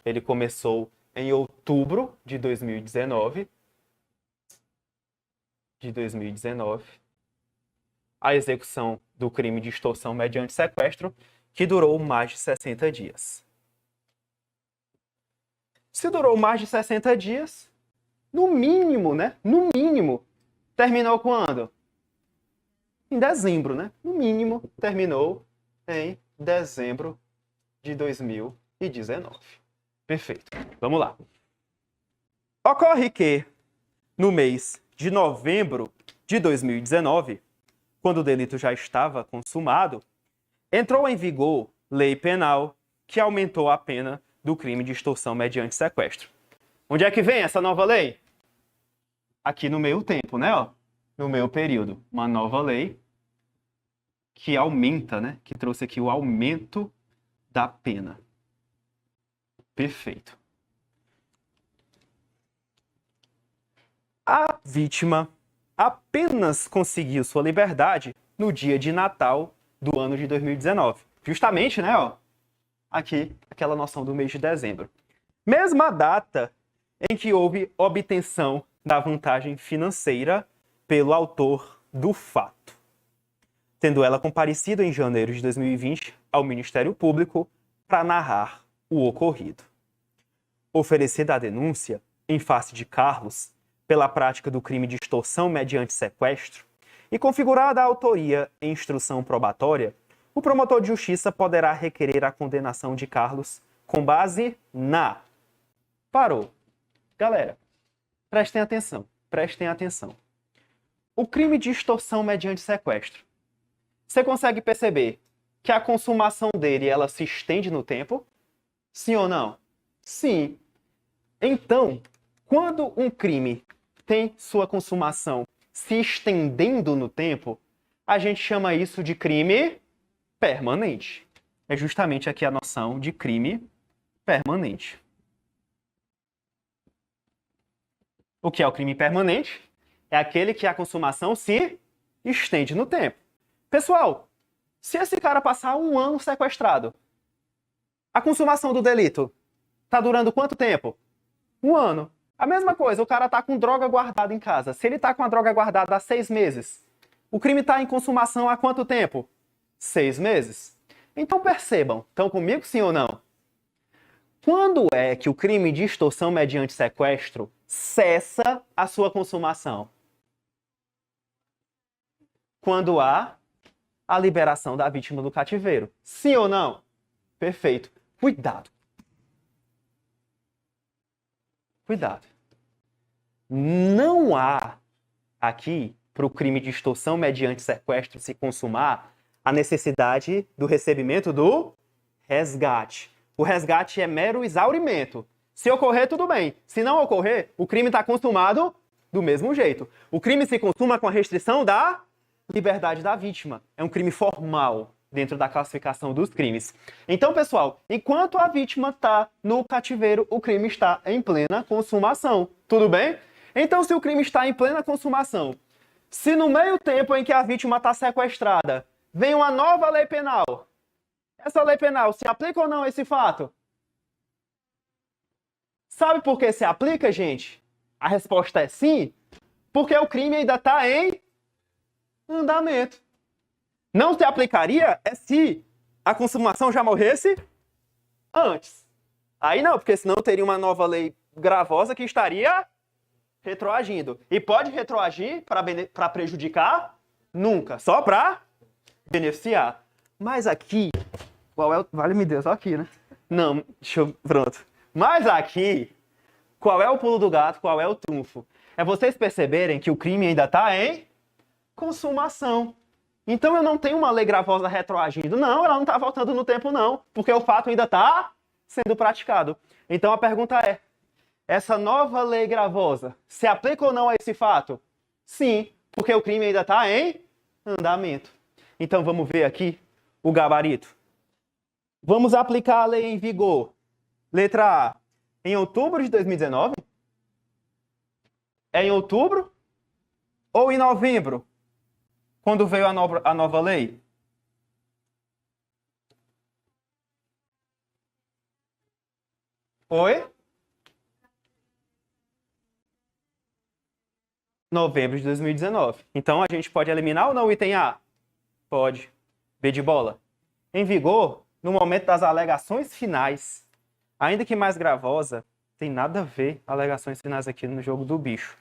Ele começou em outubro de 2019. A execução do crime de extorsão mediante sequestro, que durou mais de 60 dias. Se durou mais de 60 dias, no mínimo, né? No mínimo, terminou quando? Em dezembro, né? No mínimo, terminou em dezembro de 2019. Perfeito. Vamos lá. Ocorre que, no mês de novembro de 2019, quando o delito já estava consumado, entrou em vigor lei penal que aumentou a pena do crime de extorsão mediante sequestro. Onde é que vem essa nova lei? Aqui no meio tempo, né? Ó, no meio período. Uma nova lei que aumenta, né? Que trouxe aqui o aumento da pena. Perfeito. A vítima apenas conseguiu sua liberdade no dia de Natal do ano de 2019. Justamente, né, ó, aqui, aquela noção do mês de dezembro. Mesma data em que houve obtenção da vantagem financeira pelo autor do fato, tendo ela comparecido em janeiro de 2020 ao Ministério Público para narrar o ocorrido. Oferecida a denúncia, em face de Carlos, pela prática do crime de extorsão mediante sequestro, e configurada a autoria em instrução probatória, o promotor de justiça poderá requerer a condenação de Carlos com base na... Parou. Galera, prestem atenção, prestem atenção. O crime de extorsão mediante sequestro. Você consegue perceber que a consumação dele, ela se estende no tempo? Sim ou não? Sim. Então, quando um crime tem sua consumação se estendendo no tempo, a gente chama isso de crime permanente. É justamente aqui a noção de crime permanente. O que é o crime permanente? É aquele que a consumação se estende no tempo. Pessoal, se esse cara passar 1 ano sequestrado, a consumação do delito está durando quanto tempo? 1 ano. A mesma coisa, o cara está com droga guardada em casa. Se ele está com a droga guardada há 6 meses, o crime está em consumação há quanto tempo? 6 meses. Então percebam, estão comigo sim ou não? Quando é que o crime de extorsão mediante sequestro cessa a sua consumação? Quando há a liberação da vítima do cativeiro. Sim ou não? Perfeito. Cuidado. Cuidado. Não há aqui, para o crime de extorsão mediante sequestro se consumar, a necessidade do recebimento do resgate. O resgate é mero exaurimento. Se ocorrer, tudo bem. Se não ocorrer, o crime está consumado do mesmo jeito. O crime se consuma com a restrição da liberdade da vítima. É um crime formal dentro da classificação dos crimes. Então, pessoal, enquanto a vítima está no cativeiro, o crime está em plena consumação. Tudo bem? Então, se o crime está em plena consumação, se no meio tempo em que a vítima está sequestrada, vem uma nova lei penal, essa lei penal se aplica ou não a esse fato? Sabe por que se aplica, gente? A resposta é sim, porque o crime ainda está em andamento. Não se aplicaria é se a consumação já morresse antes. Aí não, porque senão teria uma nova lei gravosa que estaria retroagindo. E pode retroagir para prejudicar? Nunca. Só para beneficiar. Mas aqui, qual é o... Vale-me Deus, aqui, né? Não, deixa eu... Pronto. Mas aqui, qual é o pulo do gato, qual é o trunfo? É vocês perceberem que o crime ainda está em consumação. Então eu não tenho uma lei gravosa retroagindo. Não, ela não está voltando no tempo, não. Porque o fato ainda está sendo praticado. Então a pergunta é, essa nova lei gravosa se aplica ou não a esse fato? Sim, porque o crime ainda está em andamento. Então vamos ver aqui o gabarito. Vamos aplicar a lei em vigor. Letra A. Em outubro de 2019? É em outubro ou em novembro? Quando veio a nova lei? Oi? Novembro de 2019. Então a gente pode eliminar ou não o item A? Pode. B de bola. Em vigor, no momento das alegações finais, ainda que mais gravosa, tem nada a ver alegações finais aqui no jogo do bicho.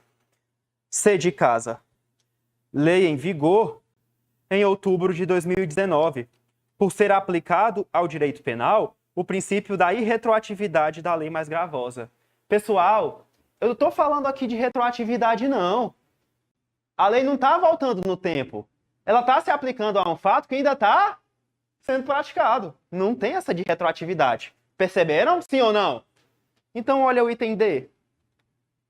C de casa. Lei em vigor em outubro de 2019, por ser aplicado ao direito penal o princípio da irretroatividade da lei mais gravosa. Pessoal, eu não estou falando aqui de retroatividade, não. A lei não está voltando no tempo. Ela está se aplicando a um fato que ainda está sendo praticado. Não tem essa de retroatividade. Perceberam? Sim ou não? Então, olha o item D.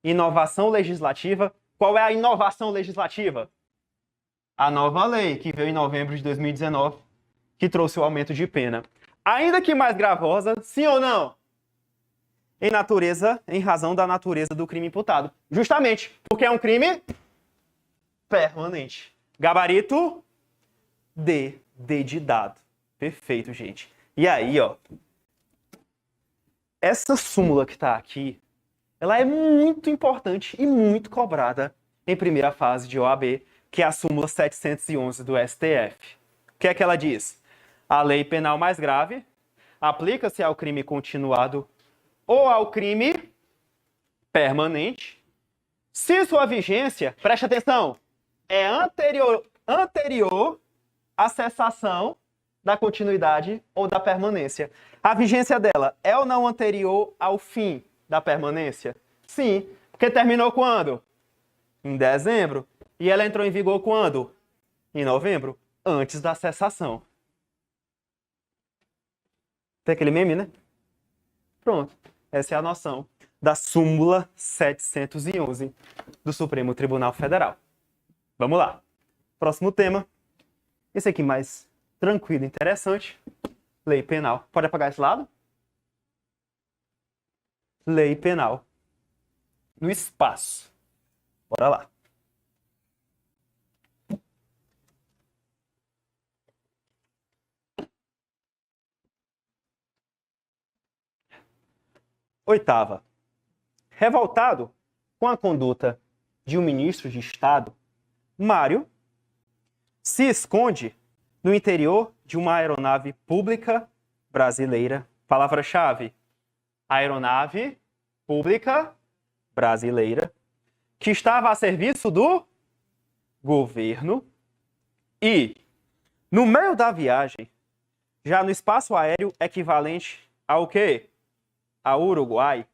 Inovação legislativa. Qual é a inovação legislativa? A nova lei, que veio em novembro de 2019, que trouxe o aumento de pena. Ainda que mais gravosa, sim ou não? Em razão da natureza do crime imputado. Justamente, porque é um crime permanente. Gabarito D. D de dado. Perfeito, gente. E aí, ó. Essa súmula que está aqui, ela é muito importante e muito cobrada em primeira fase de OAB, que é a súmula 711 do STF. O que é que ela diz? A lei penal mais grave aplica-se ao crime continuado ou ao crime permanente, se sua vigência, preste atenção, é anterior à cessação da continuidade ou da permanência. A vigência dela é ou não anterior ao fim da permanência? Sim, porque terminou quando? Em dezembro. E ela entrou em vigor quando? Em novembro, antes da cessação. Tem aquele meme, né? Pronto. Essa é a noção da súmula 711 do Supremo Tribunal Federal. Vamos lá. Próximo tema. Esse aqui mais tranquilo, interessante. Lei penal. Pode apagar esse lado? Lei penal. No espaço. Bora lá. Oitava. Revoltado com a conduta de um ministro de Estado, Mário se esconde no interior de uma aeronave pública brasileira. Palavra-chave: aeronave pública brasileira, que estava a serviço do governo e, no meio da viagem, já no espaço aéreo equivalente ao quê? Ao Uruguai,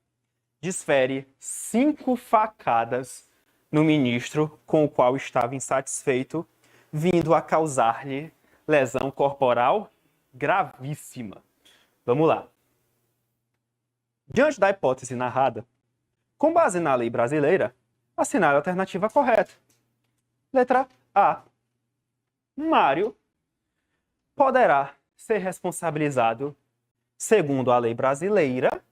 desfere 5 facadas no ministro com o qual estava insatisfeito, vindo a causar-lhe lesão corporal gravíssima. Vamos lá. Diante da hipótese narrada, com base na lei brasileira, assinale a alternativa correta. Letra A. Mário poderá ser responsabilizado, segundo a lei brasileira,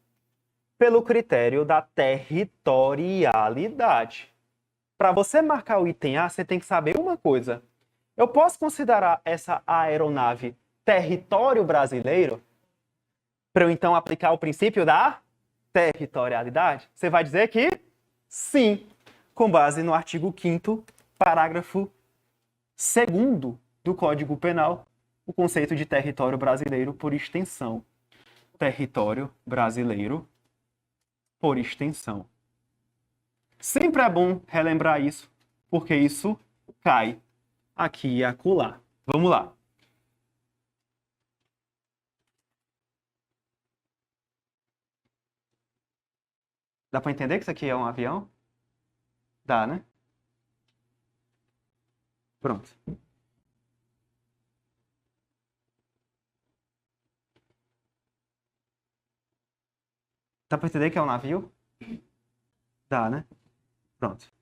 pelo critério da territorialidade. Para você marcar o item A, você tem que saber uma coisa. Eu posso considerar essa aeronave território brasileiro para eu então aplicar o princípio da territorialidade? Você vai dizer que sim, com base no artigo 5º, parágrafo 2º do Código Penal, o conceito de território brasileiro por extensão. Território brasileiro por extensão. Sempre é bom relembrar isso, porque isso cai aqui e acolá. Vamos lá. Dá para entender que isso aqui é um avião? Dá, né? Pronto. Dá para entender que é um navio? Dá, né? Pronto.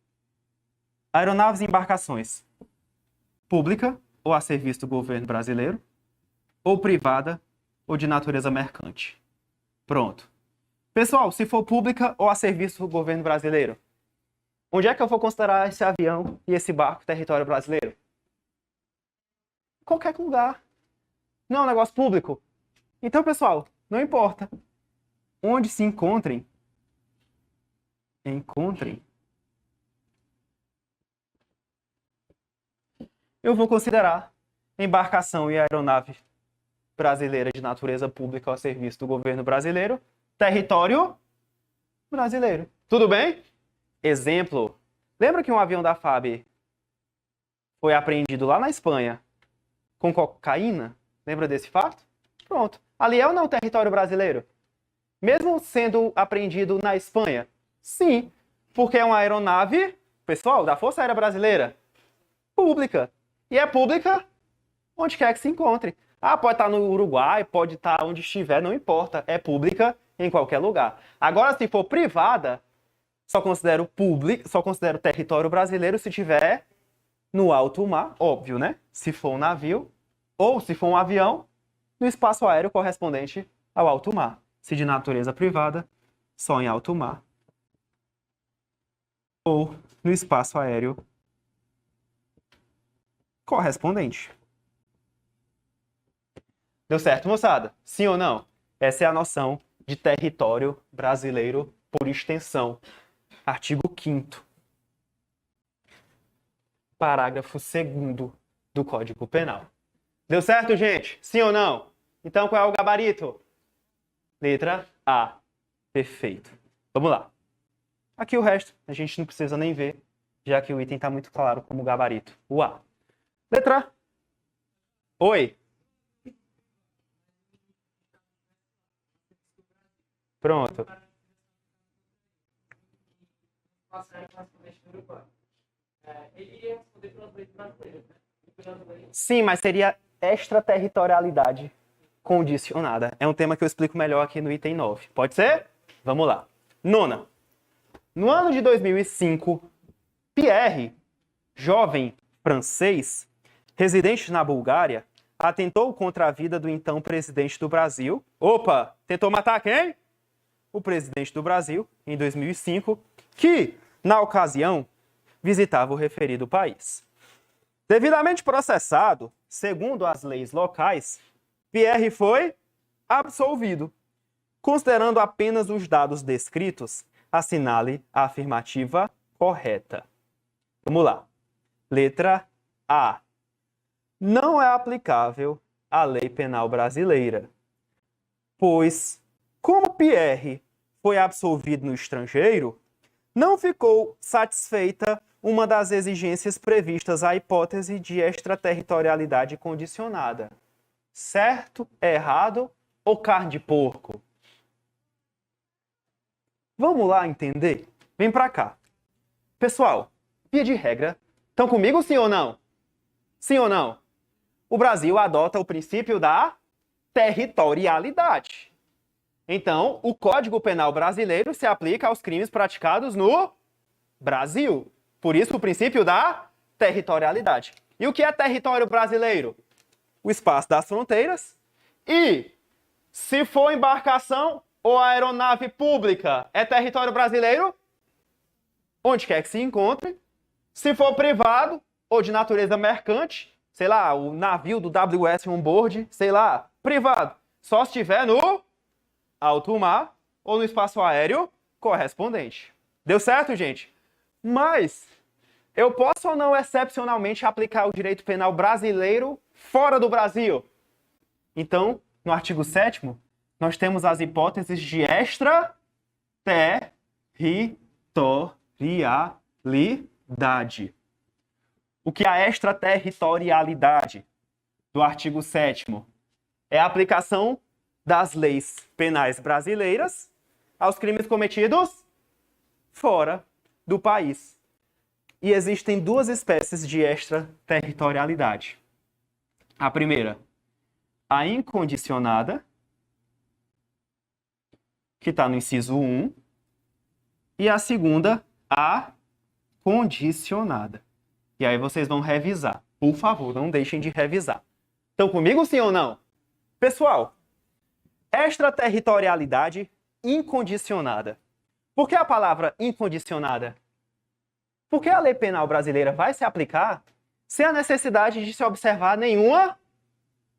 Aeronaves e embarcações. Pública ou a serviço do governo brasileiro, ou privada ou de natureza mercante. Pronto. Pessoal, se for pública ou a serviço do governo brasileiro, onde é que eu vou considerar esse avião e esse barco território brasileiro? Qualquer lugar. Não é um negócio público. Então, pessoal, não importa onde se encontrem, eu vou considerar embarcação e aeronave brasileira de natureza pública ao serviço do governo brasileiro, território brasileiro. Tudo bem? Exemplo. Lembra que um avião da FAB foi apreendido lá na Espanha com cocaína? Lembra desse fato? Pronto. Ali é ou não território brasileiro? Mesmo sendo apreendido na Espanha? Sim, porque é uma aeronave, pessoal, da Força Aérea Brasileira, pública. E é pública onde quer que se encontre. Ah, pode estar no Uruguai, pode estar onde estiver, não importa. É pública em qualquer lugar. Agora, se for privada, só considero território brasileiro se tiver no alto mar, óbvio, né? Se for um navio, ou se for um avião, no espaço aéreo correspondente ao alto mar. Se de natureza privada, só em alto mar. Ou no espaço aéreo correspondente. Deu certo, moçada? Sim ou não? Essa é a noção de território brasileiro por extensão. Artigo 5º. Parágrafo 2º do Código Penal. Deu certo, gente? Sim ou não? Então, qual é o gabarito? Letra A. Perfeito. Vamos lá. Aqui o resto a gente não precisa nem ver, já que o item está muito claro como gabarito. O A. Letra. Oi. Pronto. Sim, mas seria extraterritorialidade condicionada. É um tema que eu explico melhor aqui no item 9. Pode ser? Vamos lá. Nona. No ano de 2005, Pierre, jovem francês, residente na Bulgária, atentou contra a vida do então presidente do Brasil. Opa! Tentou matar quem? O presidente do Brasil, em 2005, que, na ocasião, visitava o referido país. Devidamente processado, segundo as leis locais, Pierre foi absolvido. Considerando apenas os dados descritos, assinale a afirmativa correta. Vamos lá. Letra A. Não é aplicável a lei penal brasileira, pois, como Pierre foi absolvido no estrangeiro, não ficou satisfeita uma das exigências previstas à hipótese de extraterritorialidade condicionada. Certo, errado ou carne de porco? Vamos lá entender? Vem pra cá. Pessoal, via de regra, estão comigo sim ou não? Sim ou não? O Brasil adota o princípio da territorialidade. Então, o Código Penal brasileiro se aplica aos crimes praticados no Brasil. Por isso, o princípio da territorialidade. E o que é território brasileiro? O espaço das fronteiras. E, se for embarcação ou aeronave pública, é território brasileiro? Onde quer que se encontre. Se for privado ou de natureza mercante, sei lá, o navio do WS Onboard, sei lá, privado, só se estiver no alto mar ou no espaço aéreo correspondente. Deu certo, gente? Mas eu posso ou não excepcionalmente aplicar o direito penal brasileiro fora do Brasil? Então, no artigo 7º, nós temos as hipóteses de extraterritorialidade. O que é a extraterritorialidade do artigo 7º? É a aplicação das leis penais brasileiras aos crimes cometidos fora do país. E existem duas espécies de extraterritorialidade. A primeira, a incondicionada, que está no inciso 1, e a segunda, a condicionada. E aí vocês vão revisar. Por favor, não deixem de revisar. Estão comigo, sim ou não? Pessoal, extraterritorialidade incondicionada. Por que a palavra incondicionada? Porque a lei penal brasileira vai se aplicar sem a necessidade de se observar nenhuma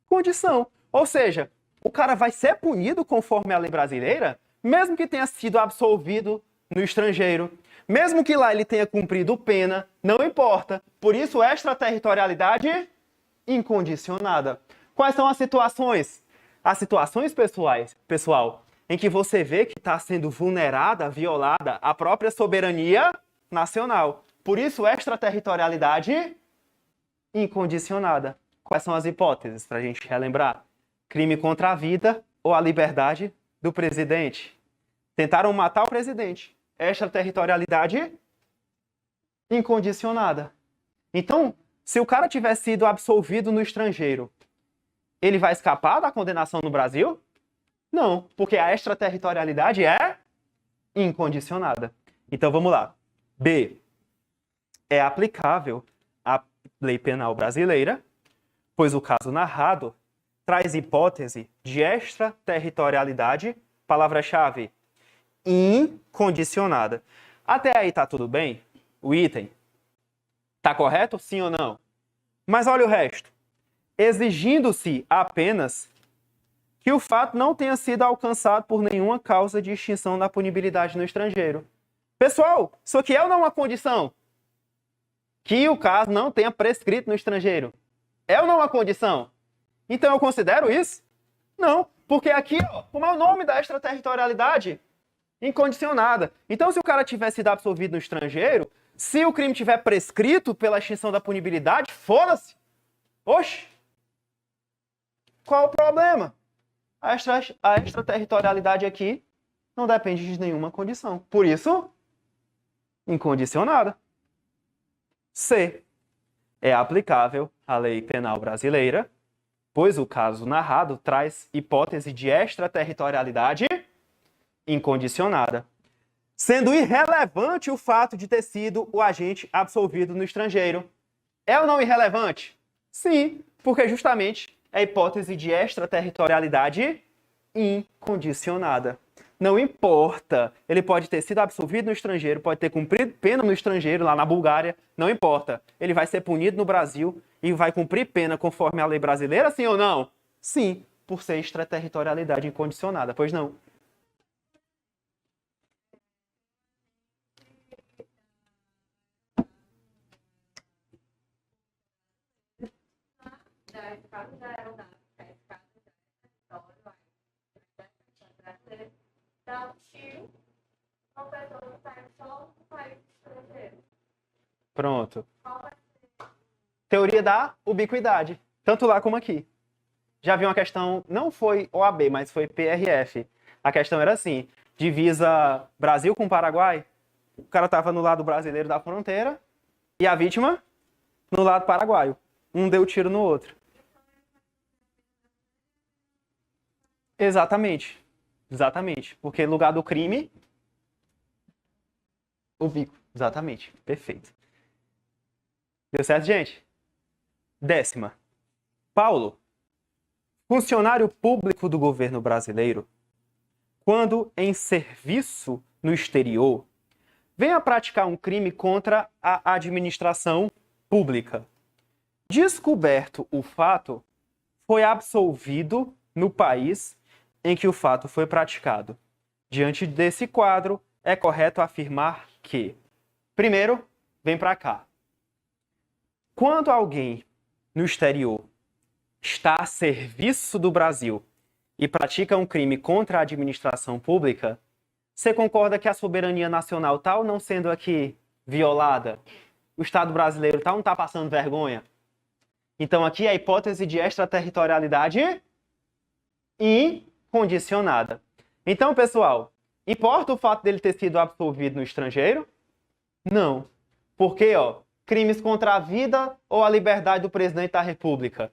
condição. Ou seja, o cara vai ser punido conforme a lei brasileira, mesmo que tenha sido absolvido no estrangeiro, mesmo que lá ele tenha cumprido pena, não importa. Por isso, extraterritorialidade incondicionada. Quais são as situações? As situações pessoal, em que você vê que está sendo vulnerada, violada a própria soberania nacional. Por isso, extraterritorialidade incondicionada. Quais são as hipóteses para a gente relembrar? Crime contra a vida ou a liberdade do presidente. Tentaram matar o presidente. Extraterritorialidade incondicionada. Então, se o cara tiver sido absolvido no estrangeiro, ele vai escapar da condenação no Brasil? Não, porque a extraterritorialidade é incondicionada. Então, vamos lá. B. É aplicável à lei penal brasileira, pois o caso narrado traz hipótese de extraterritorialidade, palavra-chave, incondicionada. Até aí tá tudo bem? O item tá correto, sim ou não? Mas olha o resto. Exigindo-se apenas que o fato não tenha sido alcançado por nenhuma causa de extinção da punibilidade no estrangeiro. Pessoal, isso aqui é ou não uma condição? Que o caso não tenha prescrito no estrangeiro. É ou não uma condição? Então eu considero isso? Não, porque aqui, ó, como é o nome da extraterritorialidade? Incondicionada. Então, se o cara tiver sido absolvido no estrangeiro, se o crime tiver prescrito pela extinção da punibilidade, foda-se. Oxi. Qual o problema? A extraterritorialidade aqui não depende de nenhuma condição. Por isso, incondicionada. C. É aplicável à lei penal brasileira, pois o caso narrado traz hipótese de extraterritorialidade incondicionada, sendo irrelevante o fato de ter sido o agente absolvido no estrangeiro. É ou não irrelevante? Sim, porque justamente é a hipótese de extraterritorialidade incondicionada. Não importa, ele pode ter sido absolvido no estrangeiro, pode ter cumprido pena no estrangeiro, lá na Bulgária, não importa. Ele vai ser punido no Brasil e vai cumprir pena conforme a lei brasileira, sim ou não? Sim, por ser extraterritorialidade incondicionada, pois não. Pronto. Teoria da ubiquidade, tanto lá como aqui. Já vi uma questão, não foi OAB, mas foi PRF. A questão era assim, divisa Brasil com Paraguai, o cara estava no lado brasileiro da fronteira e a vítima no lado paraguaio. Um deu tiro no outro. Exatamente. Exatamente. Porque lugar do crime, o bico. Exatamente. Perfeito. Deu certo, gente? 10ª. Paulo, funcionário público do governo brasileiro, quando em serviço no exterior, venha praticar um crime contra a administração pública. Descoberto o fato, foi absolvido no país em que o fato foi praticado. Diante desse quadro, é correto afirmar que, primeiro, vem para cá. Quando alguém no exterior está a serviço do Brasil e pratica um crime contra a administração pública, você concorda que a soberania nacional tal não sendo aqui violada, o Estado brasileiro tal não está passando vergonha? Então aqui é a hipótese de extraterritorialidade incondicionada. Então, pessoal, importa o fato dele ter sido absolvido no estrangeiro? Não. Porque, crimes contra a vida ou a liberdade do presidente da República?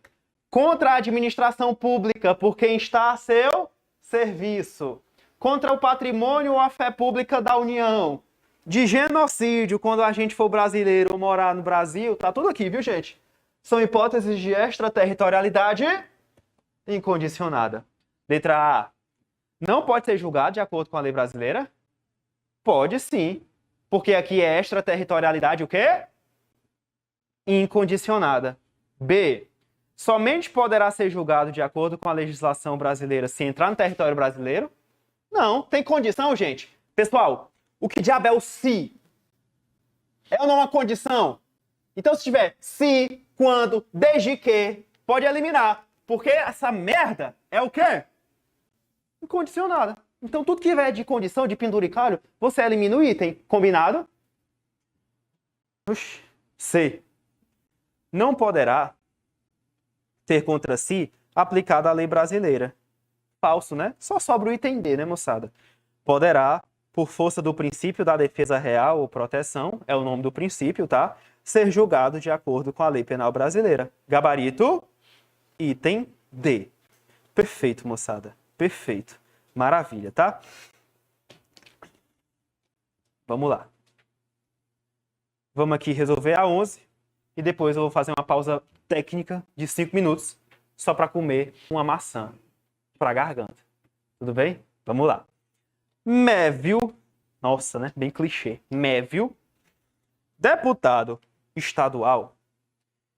Contra a administração pública, por quem está a seu serviço. Contra o patrimônio ou a fé pública da União. De genocídio, quando a gente for brasileiro ou morar no Brasil, tá tudo aqui, viu, gente? São hipóteses de extraterritorialidade incondicionada. Letra A. Não pode ser julgado de acordo com a lei brasileira? Pode sim. Porque aqui é extraterritorialidade o quê? Incondicionada. B. Somente poderá ser julgado de acordo com a legislação brasileira se entrar no território brasileiro? Não, tem condição, gente. Pessoal, o que diabo é o se? É ou não uma condição? Então, se tiver se, quando, desde que, pode eliminar. Porque essa merda é o quê? Incondicionada. Então, tudo que tiver de condição, de penduricalho, você elimina o item. Combinado? C. Não poderá ter contra si aplicada a lei brasileira. Falso, né? Só sobra o item D, né, moçada? Poderá, por força do princípio da defesa real ou proteção, é o nome do princípio, tá? Ser julgado de acordo com a lei penal brasileira. Gabarito, item D. Perfeito, moçada. Perfeito. Maravilha, tá? Vamos lá. Vamos aqui resolver a 11 e depois eu vou fazer uma pausa técnica de 5 minutos só para comer uma maçã para a garganta. Tudo bem? Vamos lá. Mévio, nossa, né? Bem clichê. Mévio, deputado estadual,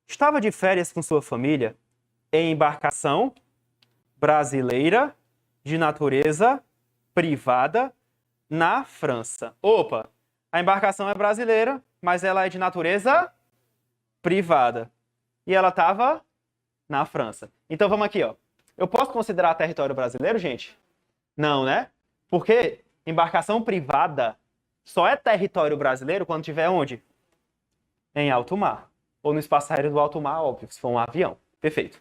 estava de férias com sua família em embarcação brasileira de natureza privada na França. Opa, a embarcação é brasileira, mas ela é de natureza privada. E ela estava na França. Então vamos aqui, ó. Eu posso considerar território brasileiro, gente? Não, né? Porque embarcação privada só é território brasileiro quando tiver onde? Em alto mar. Ou no espaço aéreo do alto mar, óbvio, se for um avião. Perfeito.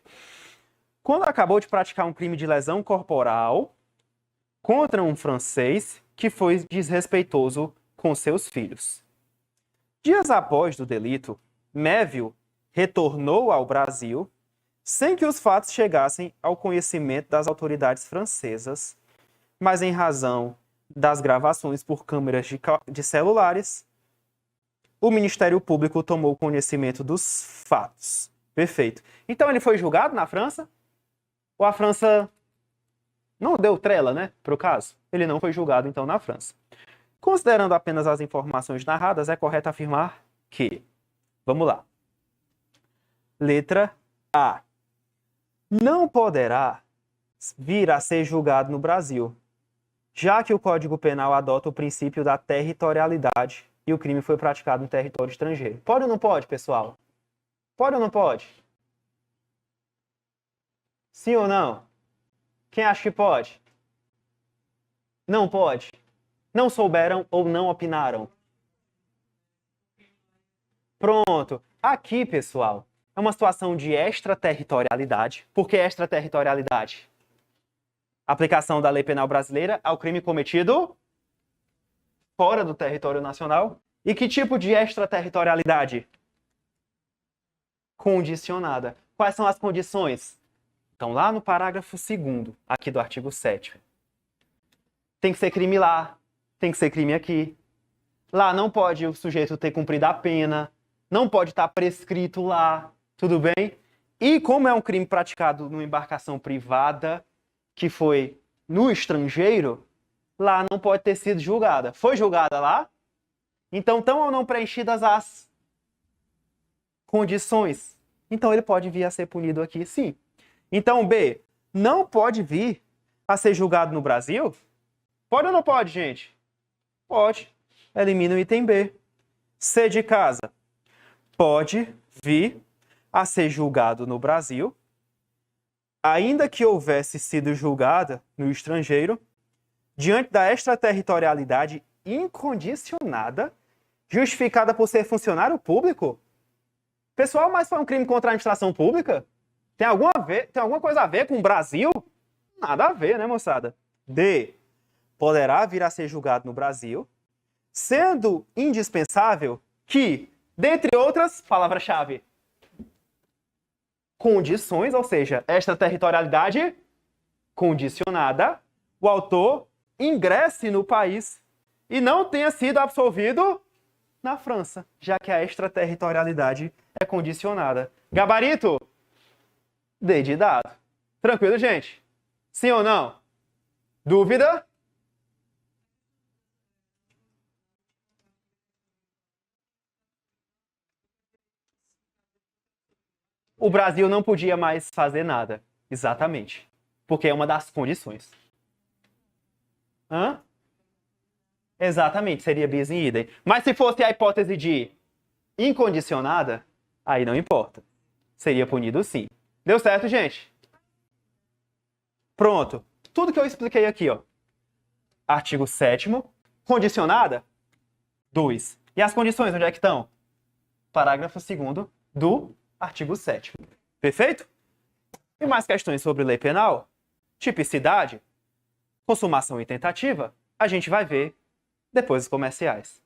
Quando acabou de praticar um crime de lesão corporal contra um francês que foi desrespeitoso com seus filhos. Dias após do delito, Mévio retornou ao Brasil sem que os fatos chegassem ao conhecimento das autoridades francesas, mas em razão das gravações por câmeras de celulares, o Ministério Público tomou conhecimento dos fatos. Perfeito. Então ele foi julgado na França? Ou a França não deu trela, né, para o caso? Ele não foi julgado, então, na França. Considerando apenas as informações narradas, é correto afirmar que... Vamos lá. Letra A. Não poderá vir a ser julgado no Brasil, já que o Código Penal adota o princípio da territorialidade e o crime foi praticado em território estrangeiro. Pode ou não pode, pessoal? Pode ou não pode? Sim ou não? Quem acha que pode? Não pode? Não souberam ou não opinaram? Pronto. Aqui, pessoal, é uma situação de extraterritorialidade. Por que extraterritorialidade? Aplicação da lei penal brasileira ao crime cometido fora do território nacional. E que tipo de extraterritorialidade? Condicionada. Quais são as condições? Então, lá no parágrafo 2º, aqui do artigo 7º. Tem que ser crime lá, tem que ser crime aqui. Lá não pode o sujeito ter cumprido a pena, não pode estar prescrito lá, tudo bem? E como é um crime praticado numa embarcação privada, que foi no estrangeiro, lá não pode ter sido julgada. Foi julgada lá? Então, estão ou não preenchidas as condições? Então, ele pode vir a ser punido aqui, sim. Então, B, não pode vir a ser julgado no Brasil? Pode ou não pode, gente? Pode. Elimina o item B. C de casa. Pode vir a ser julgado no Brasil, ainda que houvesse sido julgada no estrangeiro, diante da extraterritorialidade incondicionada, justificada por ser funcionário público? Pessoal, mas foi um crime contra a administração pública? Tem alguma coisa a ver com o Brasil? Nada a ver, né, moçada? D. Poderá vir a ser julgado no Brasil, sendo indispensável que, dentre outras, palavra-chave, condições, ou seja, extraterritorialidade condicionada, o autor ingresse no país e não tenha sido absolvido na França, já que a extraterritorialidade é condicionada. Gabarito? D de dado. Tranquilo, gente? Sim ou não? Dúvida? O Brasil não podia mais fazer nada. Exatamente. Porque é uma das condições. Hã? Exatamente, seria bis in idem. Mas se fosse a hipótese de incondicionada, aí não importa. Seria punido sim. Deu certo, gente? Pronto. Tudo que eu expliquei aqui, ó. Artigo 7º, condicionada, 2. E as condições, onde é que estão? Parágrafo 2º do artigo 7º. Perfeito? E mais questões sobre lei penal, tipicidade, consumação e tentativa, a gente vai ver depois dos comerciais.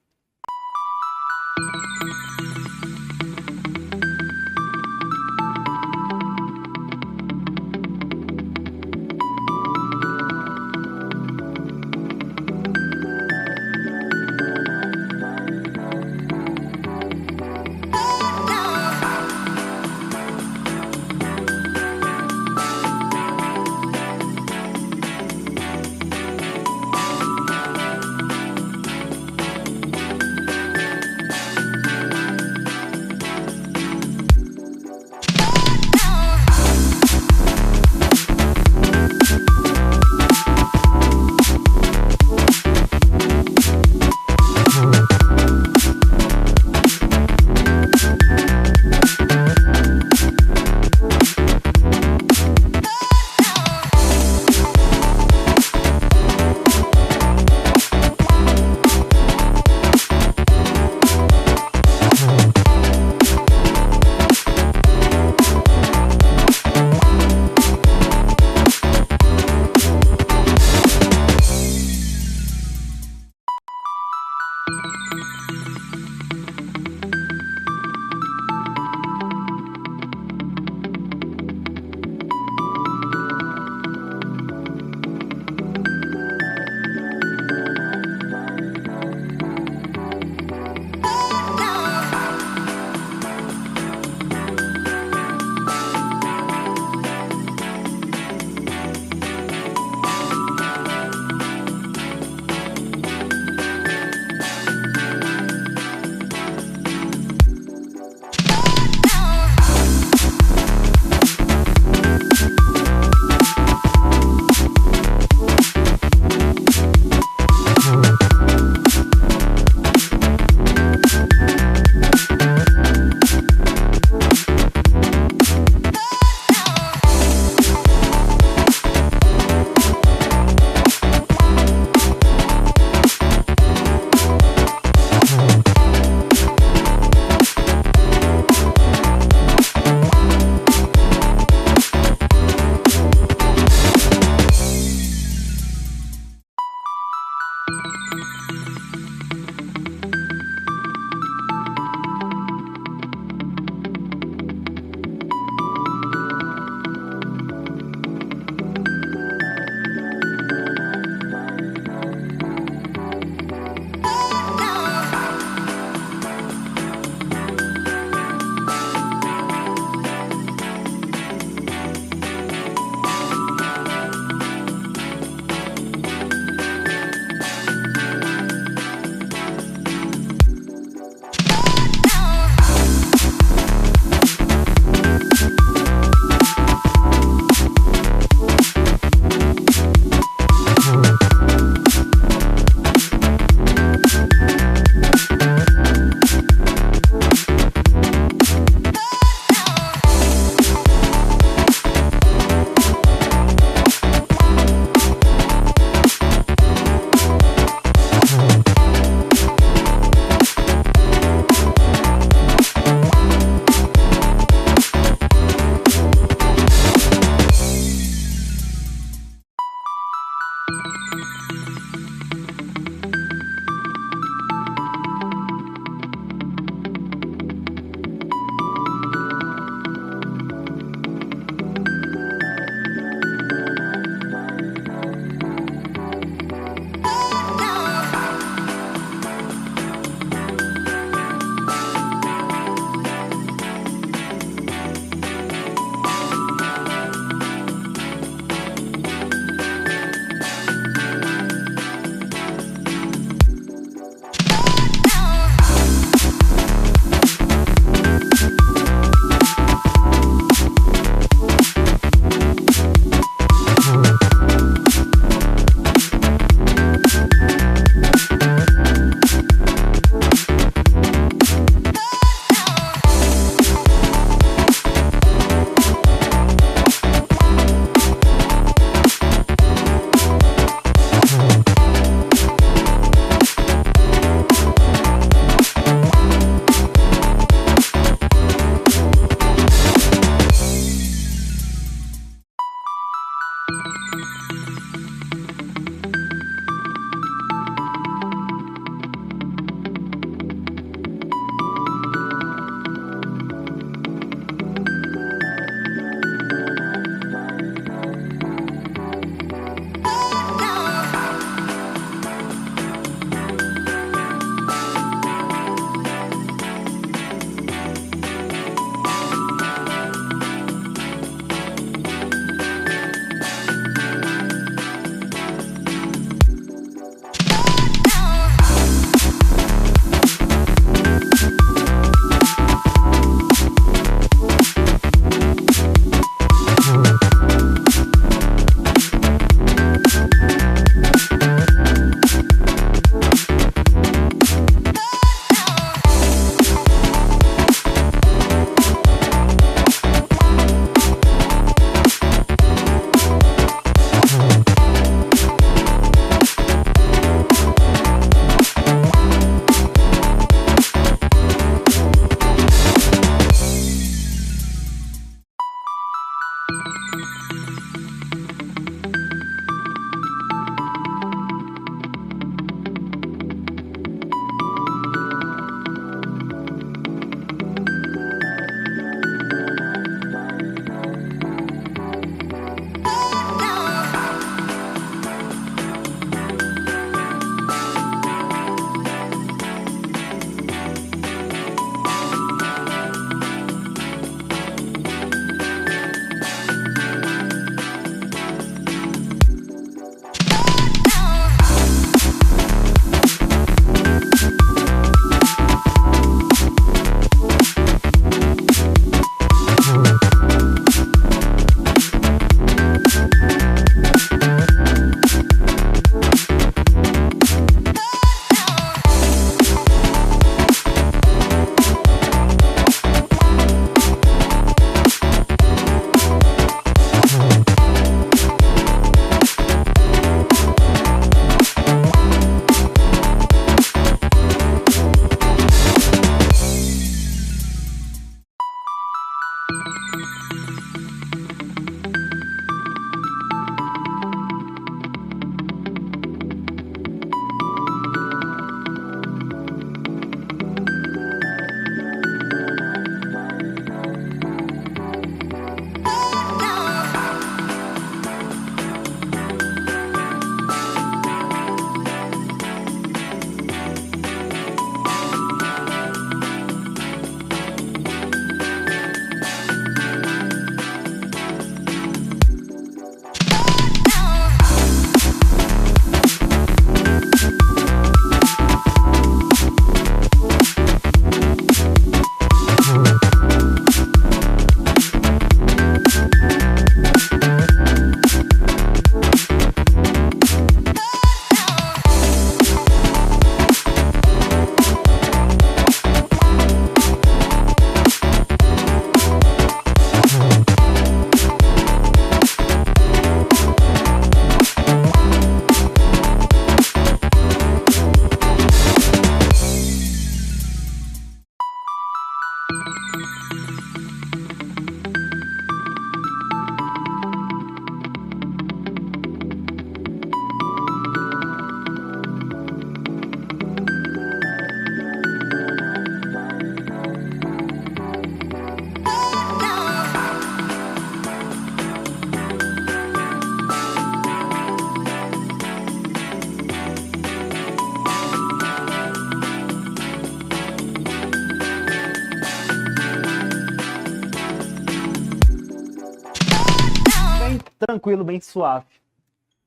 tranquilo, bem suave.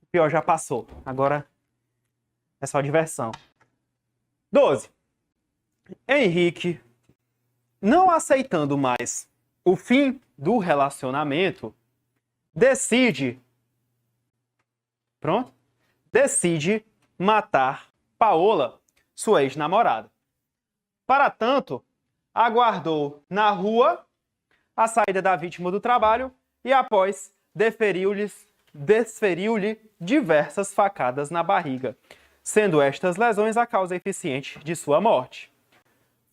O pior já passou. Agora é só diversão. 12. Henrique, não aceitando mais o fim do relacionamento, decide matar Paola, sua ex-namorada. Para tanto, aguardou na rua a saída da vítima do trabalho e após desferiu-lhe diversas facadas na barriga, sendo estas lesões a causa eficiente de sua morte.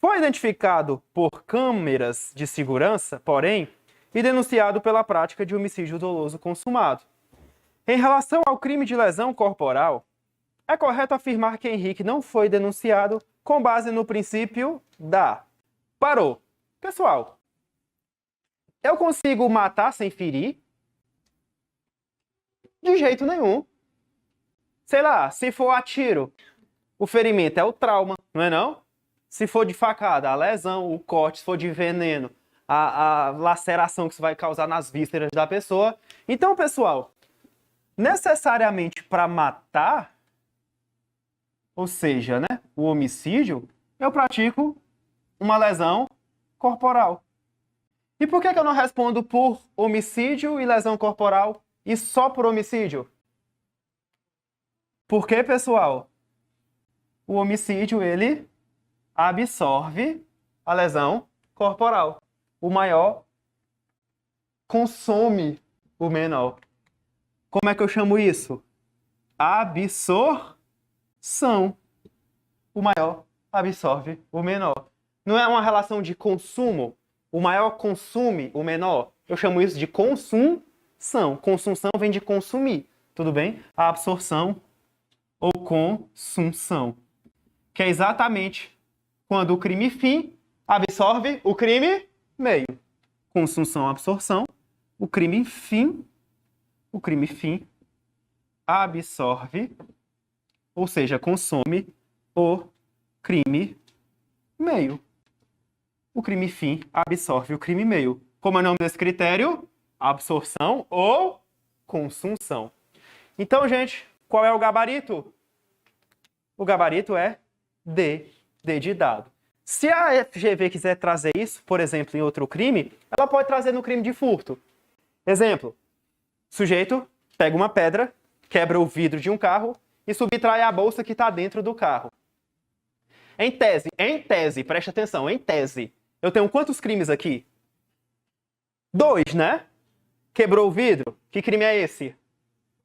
Foi identificado por câmeras de segurança, porém, e denunciado pela prática de homicídio doloso consumado. Em relação ao crime de lesão corporal, é correto afirmar que Henrique não foi denunciado com base no princípio da... Parou. Pessoal, eu consigo matar sem ferir? De jeito nenhum. Sei lá, se for a tiro, o ferimento é o trauma, não é não? Se for de facada, a lesão, o corte, se for de veneno, a laceração que isso vai causar nas vísceras da pessoa. Então, pessoal, necessariamente para matar, ou seja, né, o homicídio, eu pratico uma lesão corporal. E por que eu não respondo por homicídio e lesão corporal e só por homicídio? Porque, pessoal, o homicídio, ele absorve a lesão corporal. O maior consome o menor. Como é que eu chamo isso? Absorção. O maior absorve o menor. Não é uma relação de consumo? O maior consome o menor? Eu chamo isso de consunção. Consunção vem de consumir, tudo bem? A absorção ou consunção, que é exatamente quando o crime fim absorve o crime meio. Consunção, absorção. O crime fim absorve, ou seja, consome o crime meio. O crime fim absorve o crime meio. Como é o nome desse critério? Absorção ou consunção. Então, gente, qual é o gabarito? O gabarito é D. D de dado. Se a FGV quiser trazer isso, por exemplo, em outro crime, ela pode trazer no crime de furto. Exemplo, sujeito pega uma pedra, quebra o vidro de um carro e subtrai a bolsa que está dentro do carro. Em tese, preste atenção, em tese, eu tenho quantos crimes aqui? 2, né? Quebrou o vidro. Que crime é esse?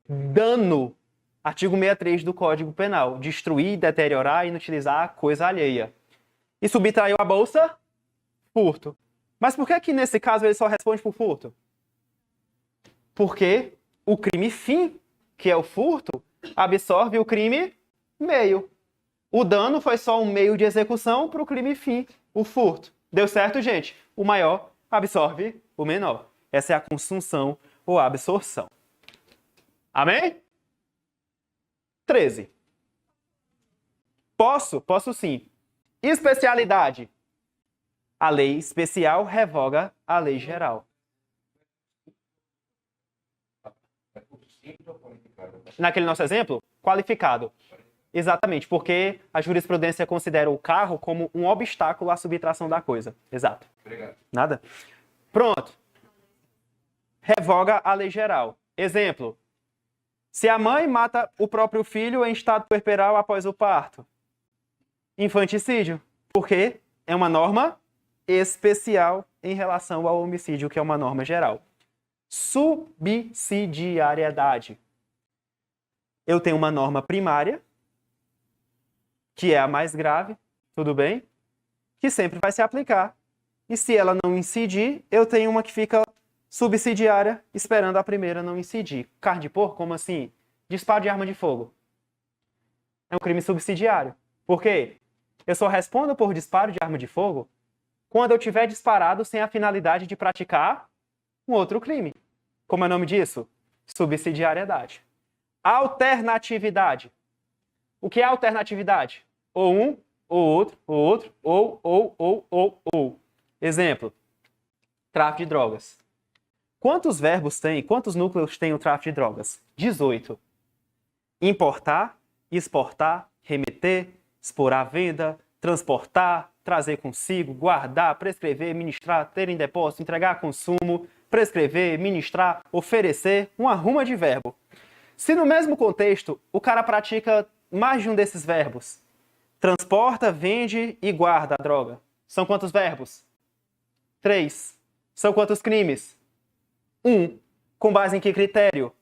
Dano. Artigo 63 do Código Penal. Destruir, deteriorar e inutilizar coisa alheia. E subtraiu a bolsa? Furto. Mas por que aqui nesse caso ele só responde por furto? Porque o crime fim, que é o furto, absorve o crime meio. O dano foi só um meio de execução para o crime fim, o furto. Deu certo, gente? O maior absorve o menor. Essa é a consunção ou absorção. Amém? 13. Posso sim. Especialidade. A lei especial revoga a lei geral. Naquele nosso exemplo, qualificado. Exatamente, porque a jurisprudência considera o carro como um obstáculo à subtração da coisa. Exato. Obrigado. Nada? Pronto. Revoga a lei geral. Exemplo. Se a mãe mata o próprio filho em estado puerperal após o parto. Infanticídio. Porque é uma norma especial em relação ao homicídio, que é uma norma geral. Subsidiariedade. Eu tenho uma norma primária, que é a mais grave, tudo bem? Que sempre vai se aplicar. E se ela não incidir, eu tenho uma que fica subsidiária, esperando a primeira não incidir. Carne de porco, como assim? Disparo de arma de fogo. É um crime subsidiário. Por quê? Eu só respondo por disparo de arma de fogo quando eu tiver disparado sem a finalidade de praticar um outro crime. Como é o nome disso? Subsidiariedade. Alternatividade. O que é alternatividade? Ou um, ou outro, ou. Exemplo. Tráfico de drogas. Quantos verbos tem, quantos núcleos tem o tráfico de drogas? 18. Importar, exportar, remeter, expor à venda, transportar, trazer consigo, guardar, prescrever, ministrar, ter em depósito, entregar a consumo, prescrever, ministrar, oferecer, uma ruma de verbo. Se no mesmo contexto o cara pratica mais de um desses verbos, transporta, vende e guarda a droga, são quantos verbos? 3. São quantos crimes? 1. Com base em que critério?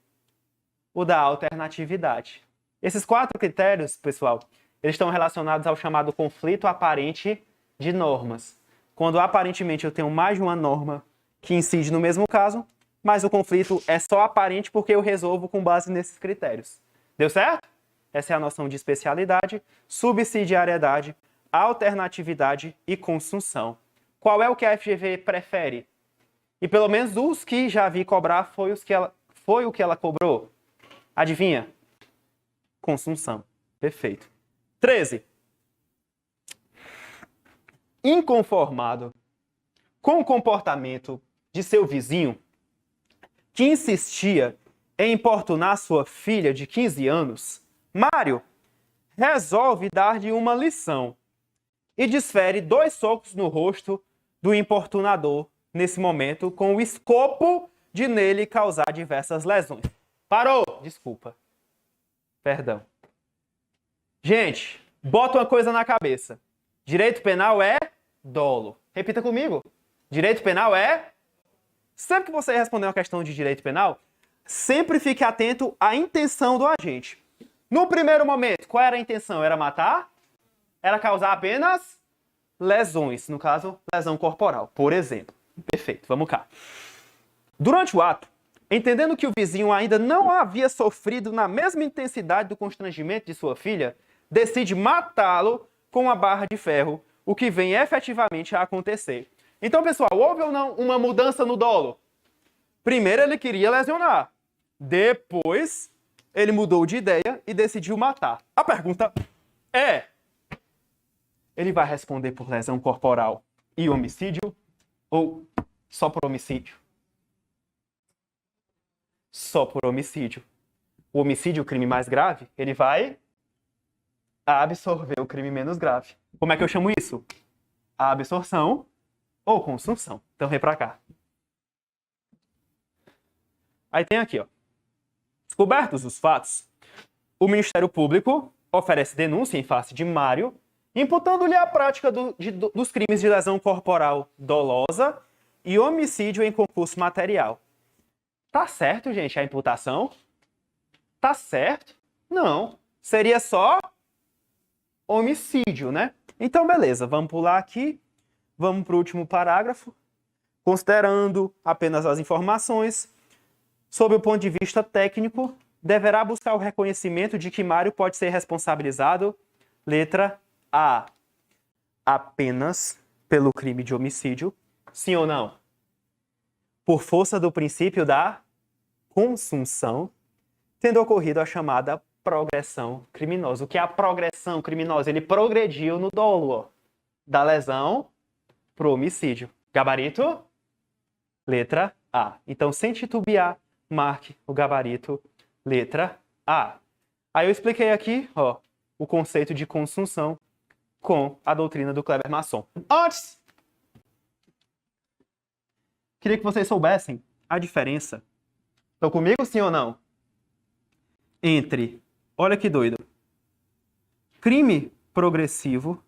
O da alternatividade. Esses 4 critérios, pessoal, eles estão relacionados ao chamado conflito aparente de normas. Quando aparentemente eu tenho mais de uma norma que incide no mesmo caso, mas o conflito é só aparente porque eu resolvo com base nesses critérios. Deu certo? Essa é a noção de especialidade, subsidiariedade, alternatividade e consunção. Qual é o que a FGV prefere? E pelo menos os que já vi cobrar foi o que ela cobrou. Adivinha? Consunção. Perfeito. 13. Inconformado com o comportamento de seu vizinho, que insistia em importunar sua filha de 15 anos, Mário resolve dar-lhe uma lição e desfere 2 socos no rosto do importunador nesse momento, com o escopo de nele causar diversas lesões. Parou! Desculpa. Perdão. Gente, bota uma coisa na cabeça. Direito penal é dolo. Repita comigo. Direito penal é... Sempre que você responder uma questão de direito penal, sempre fique atento à intenção do agente. No primeiro momento, qual era a intenção? Era matar? Era causar apenas lesões. No caso, lesão corporal, por exemplo. Perfeito, vamos cá. Durante o ato, entendendo que o vizinho ainda não havia sofrido na mesma intensidade do constrangimento de sua filha, decide matá-lo com uma barra de ferro, o que vem efetivamente a acontecer. Então, pessoal, houve ou não uma mudança no dolo? Primeiro ele queria lesionar. Depois, ele mudou de ideia e decidiu matar. A pergunta é... Ele vai responder por lesão corporal e homicídio ou só por homicídio? Só por homicídio. O homicídio, o crime mais grave, ele vai absorver o crime menos grave. Como é que eu chamo isso? Absorção ou consunção. Então vem pra cá. Aí tem aqui, ó. Descobertos os fatos, o Ministério Público oferece denúncia em face de Mário, imputando-lhe a prática dos crimes de lesão corporal dolosa e homicídio em concurso material. Tá certo, gente, a imputação? Tá certo? Não. Seria só homicídio, né? Então, beleza. Vamos pular aqui. Vamos para o último parágrafo. Considerando apenas as informações, sob o ponto de vista técnico, deverá buscar o reconhecimento de que Mário pode ser responsabilizado, letra A, apenas pelo crime de homicídio, sim ou não? Por força do princípio da consunção, tendo ocorrido a chamada progressão criminosa. O que é a progressão criminosa? Ele progrediu no dolo, ó, da lesão para o homicídio. Gabarito? Letra A. Então, sem titubear, marque o gabarito letra A. Aí eu expliquei aqui, ó, o conceito de consunção com a doutrina do Kleber Masson. Antes, queria que vocês soubessem a diferença. Estão comigo, sim ou não? Entre, olha que doido, crime progressivo,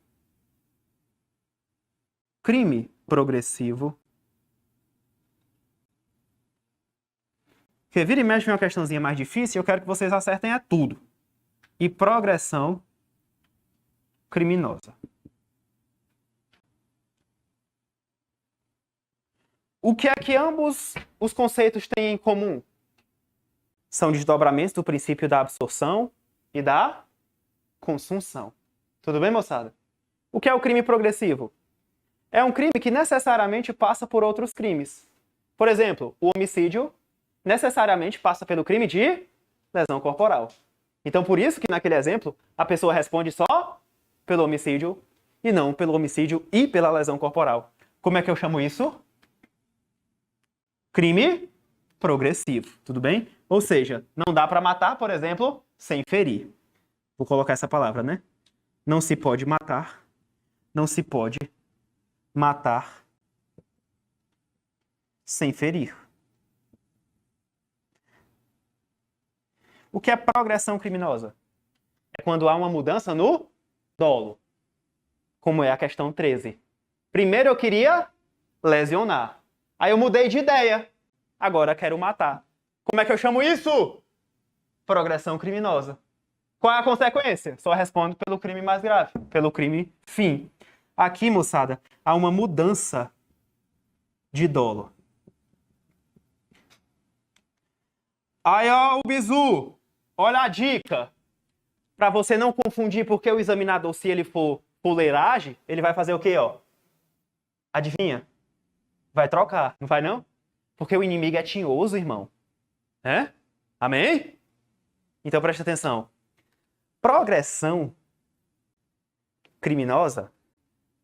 porque vira e mexe uma questãozinha mais difícil, eu quero que vocês acertem a tudo. E progressão criminosa. O que é que ambos os conceitos têm em comum? São desdobramentos do princípio da absorção e da consunção. Tudo bem, moçada? O que é o crime progressivo? É um crime que necessariamente passa por outros crimes. Por exemplo, o homicídio necessariamente passa pelo crime de lesão corporal. Então, por isso que naquele exemplo, a pessoa responde só pelo homicídio e não pelo homicídio e pela lesão corporal. Como é que eu chamo isso? Crime progressivo, tudo bem? Ou seja, não dá para matar, por exemplo, sem ferir. Vou colocar essa palavra, né? Não se pode matar, não se pode matar sem ferir. O que é progressão criminosa? É quando há uma mudança no dolo, como é a questão 13. Primeiro eu queria lesionar. Aí eu mudei de ideia. Agora quero matar. Como é que eu chamo isso? Progressão criminosa. Qual é a consequência? Só respondo pelo crime mais grave, pelo crime fim. Aqui, moçada, há uma mudança de dolo. Aí, ó, o bizu. Olha a dica. Para você não confundir, porque o examinador, se ele for fuleiragem, ele vai fazer o quê, ó? Adivinha? Vai trocar, não vai não? Porque o inimigo é tinhoso, irmão. É? Amém? Então presta atenção. Progressão criminosa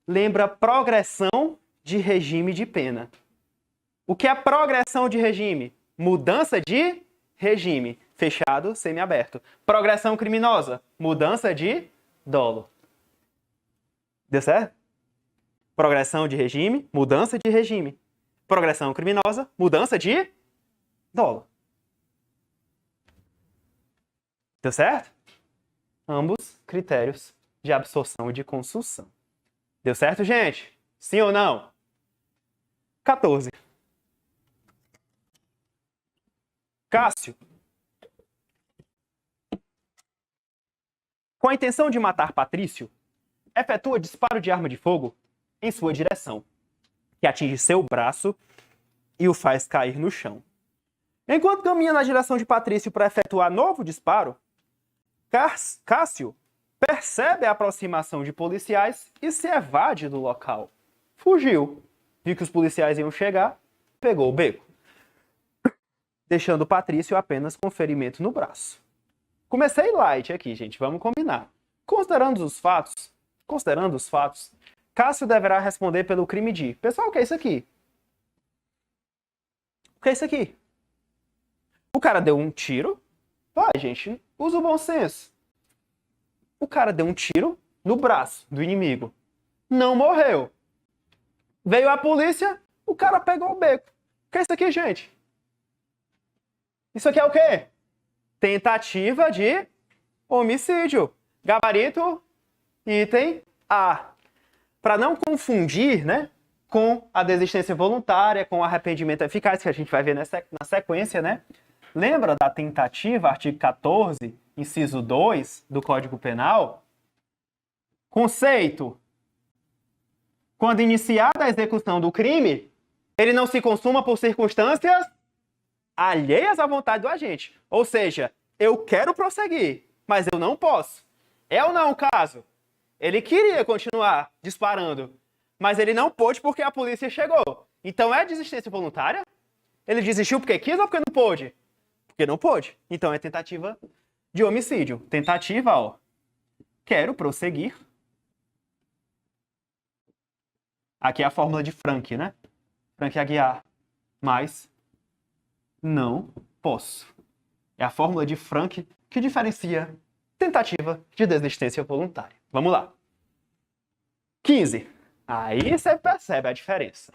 lembra progressão de regime de pena. O que é progressão de regime? Mudança de regime. Fechado, semiaberto. Progressão criminosa. Mudança de dolo. Deu certo? Progressão de regime, mudança de regime. Progressão criminosa, mudança de dolo. Deu certo? Ambos critérios de absorção e de consulção. Deu certo, gente? Sim ou não? 14. Cássio, com a intenção de matar Patrício, efetua disparo de arma de fogo em sua direção, que atinge seu braço e o faz cair no chão. Enquanto caminha na direção de Patrício para efetuar novo disparo, Cássio percebe a aproximação de policiais e se evade do local. Fugiu. Viu que os policiais iam chegar, pegou o beco, deixando Patrício apenas com ferimento no braço. Comecei light aqui, gente, vamos combinar. Considerando os fatos, Cássio deverá responder pelo crime de... Pessoal, o que é isso aqui? O que é isso aqui? O cara deu um tiro. Vai, gente, usa o bom senso. O cara deu um tiro no braço do inimigo. Não morreu. Veio a polícia, o cara pegou o beco. O que é isso aqui, gente? Isso aqui é o quê? Tentativa de homicídio. Gabarito, item A. Para não confundir, né, com a desistência voluntária, com o arrependimento eficaz, que a gente vai ver na sequência, né? Lembra da tentativa, artigo 14, inciso 2 do Código Penal? Conceito. Quando iniciada a execução do crime, ele não se consuma por circunstâncias alheias à vontade do agente. Ou seja, eu quero prosseguir, mas eu não posso. É ou não o caso? Ele queria continuar disparando, mas ele não pôde porque a polícia chegou. Então é desistência voluntária? Ele desistiu porque quis ou porque não pôde? Porque não pôde. Então é tentativa de homicídio. Tentativa, ó. Quero prosseguir. Aqui é a fórmula de Frank, né? Frank Aguiar. Mas não posso. É a fórmula de Frank que diferencia tentativa de desistência voluntária. Vamos lá. 15. Aí você percebe a diferença.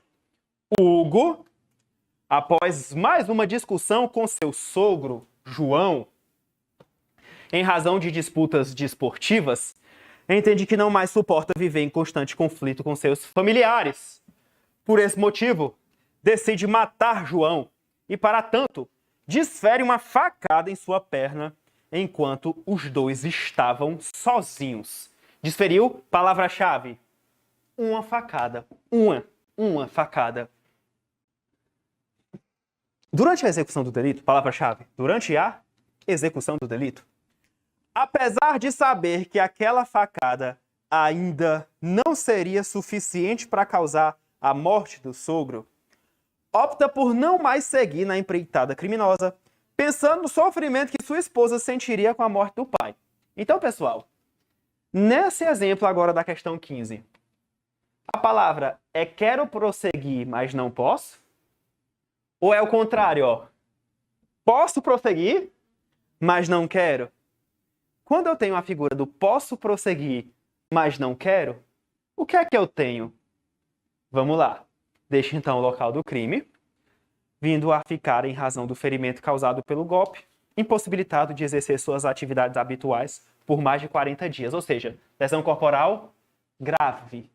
Hugo, após mais uma discussão com seu sogro, João, em razão de disputas desportivas, entende que não mais suporta viver em constante conflito com seus familiares. Por esse motivo, decide matar João e, para tanto, desfere uma facada em sua perna enquanto os dois estavam sozinhos. Desferiu, palavra-chave, uma facada. Uma facada. Durante a execução do delito, palavra-chave, durante a execução do delito, apesar de saber que aquela facada ainda não seria suficiente para causar a morte do sogro, opta por não mais seguir na empreitada criminosa, pensando no sofrimento que sua esposa sentiria com a morte do pai. Então, pessoal, nesse exemplo agora da questão 15, a palavra é quero prosseguir, mas não posso? Ou é o contrário, ó? Posso prosseguir, mas não quero. Quando eu tenho a figura do posso prosseguir, mas não quero, o que é que eu tenho? Vamos lá. Deixa então o local do crime, vindo a ficar em razão do ferimento causado pelo golpe, impossibilitado de exercer suas atividades habituais por mais de 40 dias. Ou seja, lesão corporal grave.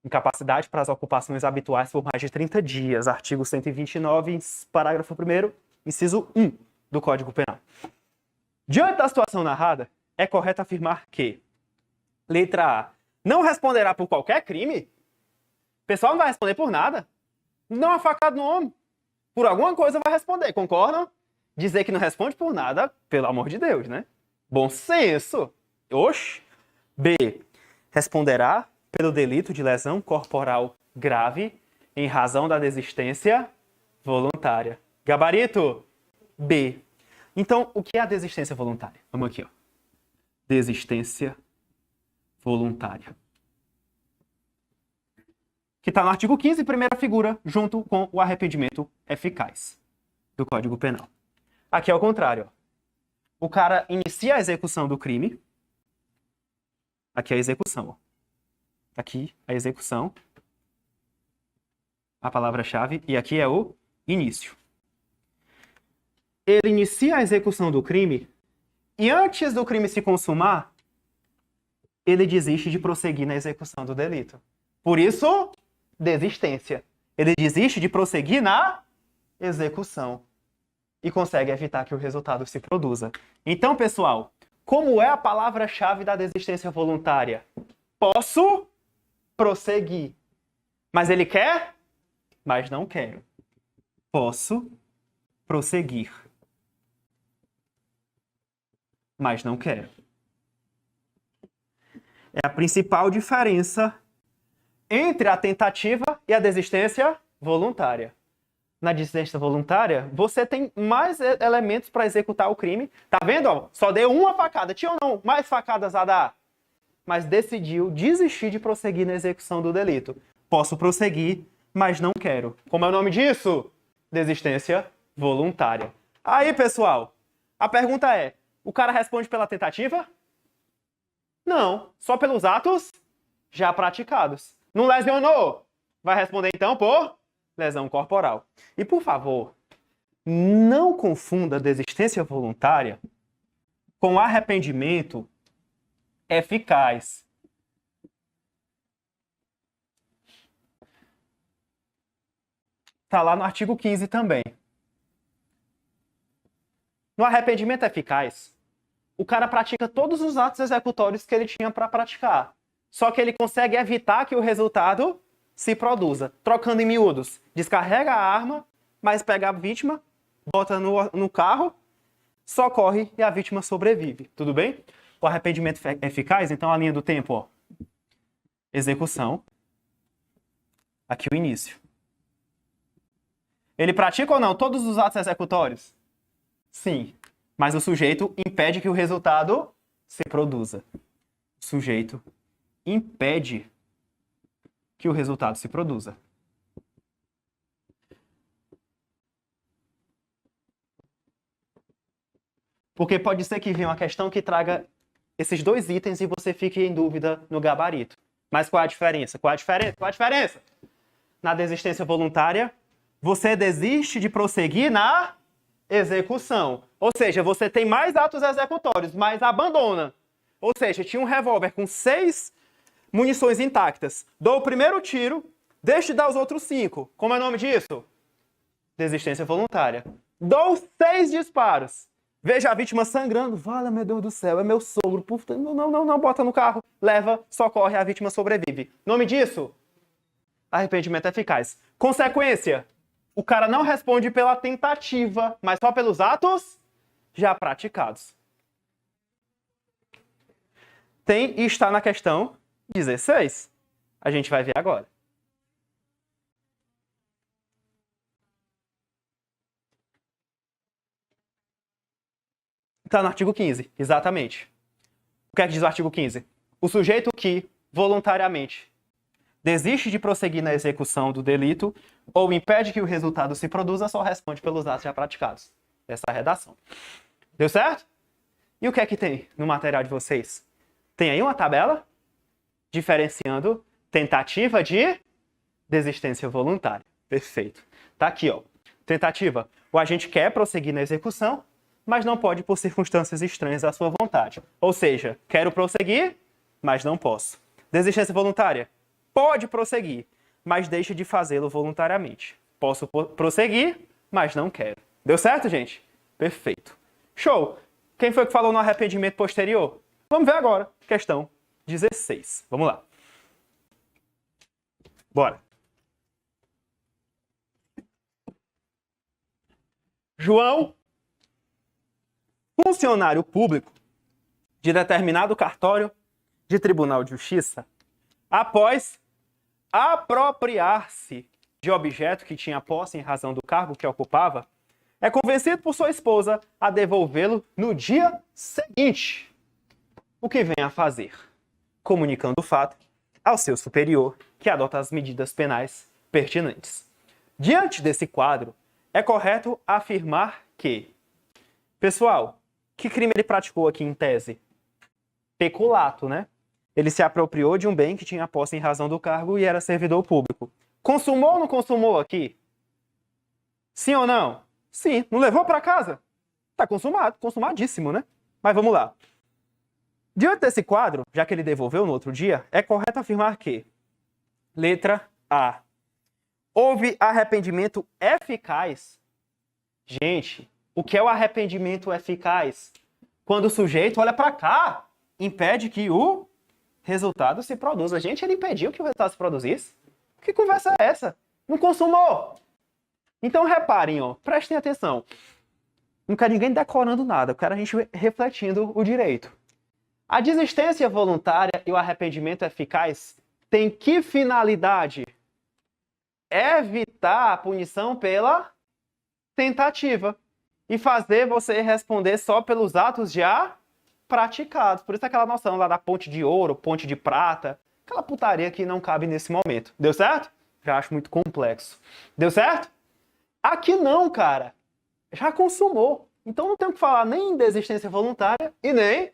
Incapacidade para as ocupações habituais por mais de 30 dias. Artigo 129, parágrafo 1º, inciso 1 do Código Penal. Diante da situação narrada, é correto afirmar que, letra A, não responderá por qualquer crime. O pessoal não vai responder por nada. Não uma facada no homem. Por alguma coisa vai responder, concordam? Dizer que não responde por nada, pelo amor de Deus, né? Bom senso. Oxi. B, responderá pelo delito de lesão corporal grave em razão da desistência voluntária. Gabarito B. Então, o que é a desistência voluntária? Vamos aqui, ó. Desistência voluntária. Que está no artigo 15, primeira figura, junto com o arrependimento eficaz do Código Penal. Aqui é o contrário, ó. O cara inicia a execução do crime. Aqui é a execução, ó. Aqui a execução. A palavra-chave. E aqui é o início. Ele inicia a execução do crime e antes do crime se consumar, ele desiste de prosseguir na execução do delito. Por isso, desistência. Ele desiste de prosseguir na execução e consegue evitar que o resultado se produza. Então, pessoal, como é a palavra-chave da desistência voluntária? Posso prosseguir. Mas ele quer? Mas não quero. Posso prosseguir. Mas não quero. É a principal diferença entre a tentativa e a desistência voluntária. Na desistência voluntária, você tem mais elementos para executar o crime. Tá vendo? Ó, só deu uma facada. Tinha ou não mais facadas a dar? Mas decidiu desistir de prosseguir na execução do delito. Posso prosseguir, mas não quero. Como é o nome disso? Desistência voluntária. Aí, pessoal, a pergunta é, o cara responde pela tentativa? Não, só pelos atos já praticados. Não lesionou? Vai responder então por lesão corporal. E por favor, não confunda desistência voluntária com arrependimento eficaz. Está lá no artigo 15 também. No arrependimento eficaz, o cara pratica todos os atos executórios que ele tinha para praticar. Só que ele consegue evitar que o resultado se produza. Trocando em miúdos, descarrega a arma, mas pega a vítima, bota no carro, socorre e a vítima sobrevive. Tudo bem? O arrependimento eficaz, então a linha do tempo, ó. Execução. Aqui o início. Ele pratica ou não todos os atos executórios? Sim. Mas o sujeito impede que o resultado se produza. O sujeito impede que o resultado se produza. Porque pode ser que venha uma questão que traga esses dois itens e você fique em dúvida no gabarito. Mas qual é a diferença? Qual é a diferença? Qual é a diferença? Na desistência voluntária, você desiste de prosseguir na execução. Ou seja, você tem mais atos executórios, mas abandona. Ou seja, tinha um revólver com 6 munições intactas. Dou o primeiro tiro, deixo de dar os outros 5. Como é o nome disso? Desistência voluntária. Dou 6 disparos. Veja a vítima sangrando. Vala, meu Deus do céu, é meu sogro. Puta, não, bota no carro. Leva, socorre, a vítima sobrevive. Nome disso? Arrependimento eficaz. Consequência? O cara não responde pela tentativa, mas só pelos atos já praticados. Tem e está na questão 16. A gente vai ver agora. Está no artigo 15, exatamente. O que é que diz o artigo 15? O sujeito que, voluntariamente, desiste de prosseguir na execução do delito ou impede que o resultado se produza só responde pelos atos já praticados. essa redação. Deu certo? E o que é que tem no material de vocês? Tem aí uma tabela diferenciando tentativa de desistência voluntária. Perfeito. Tá aqui, ó. Tentativa. O agente quer prosseguir na execução, mas não pode por circunstâncias estranhas à sua vontade. Ou seja, quero prosseguir, mas não posso. Desistência voluntária. Pode prosseguir, mas deixa de fazê-lo voluntariamente. Posso prosseguir, mas não quero. Deu certo, gente? Perfeito. Show! Quem foi que falou no arrependimento posterior? Vamos ver agora. Questão 16. Vamos lá. Bora. João, funcionário público de determinado cartório de Tribunal de Justiça, após apropriar-se de objeto que tinha posse em razão do cargo que ocupava, é convencido por sua esposa a devolvê-lo no dia seguinte. O que vem a fazer? Comunicando o fato ao seu superior, que adota as medidas penais pertinentes. Diante desse quadro, é correto afirmar que... Pessoal, que crime ele praticou aqui em tese? Peculato, né? Ele se apropriou de um bem que tinha posse em razão do cargo e era servidor público. Consumou ou não consumou aqui? Sim ou não? Sim. Não levou para casa? Tá consumado, consumadíssimo, né? Mas vamos lá. Diante desse quadro, já que ele devolveu no outro dia, é correto afirmar que... Letra A. Houve arrependimento eficaz. Gente, o que é o arrependimento eficaz? Quando o sujeito olha para cá, impede que o resultado se produza. Gente, ele impediu que o resultado se produzisse. Que conversa é essa? Não consumou. Então reparem, ó, prestem atenção. Não quero ninguém decorando nada, eu quero a gente refletindo o direito. A desistência voluntária e o arrependimento eficaz têm que finalidade? Evitar a punição pela tentativa e fazer você responder só pelos atos já praticados. Por isso aquela noção lá da ponte de ouro, ponte de prata, aquela putaria que não cabe nesse momento. Deu certo? Já acho muito complexo. Deu certo? Aqui não, cara. Já consumou. Então não tem o que falar nem em desistência voluntária e nem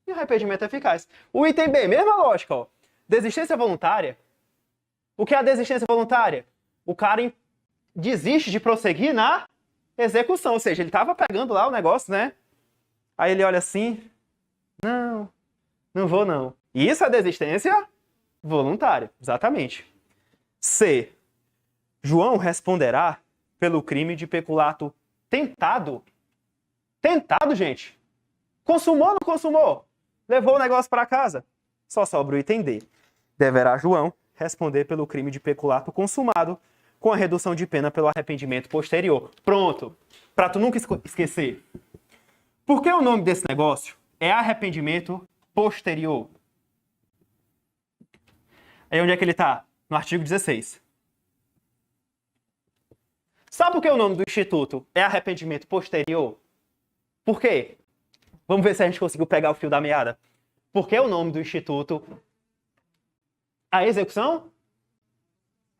em arrependimento eficaz. O item B, mesma lógica, ó. Desistência voluntária. O que é a desistência voluntária? O cara desiste de prosseguir na execução. Ou seja, ele estava pegando lá o negócio, né? Aí ele olha assim, não vou não. Isso é desistência voluntária, exatamente. C. João responderá pelo crime de peculato tentado. Tentado, gente. Consumou ou não consumou? Levou o negócio para casa? Só sobra o item D. Deverá João responder pelo crime de peculato consumado com a redução de pena pelo arrependimento posterior. Pronto. Para tu nunca esquecer. Por que o nome desse negócio é arrependimento posterior? Aí onde é que ele está? No artigo 16. Sabe por que o nome do instituto é arrependimento posterior? Por quê? Vamos ver se a gente conseguiu pegar o fio da meada. Por que o nome do instituto? A execução?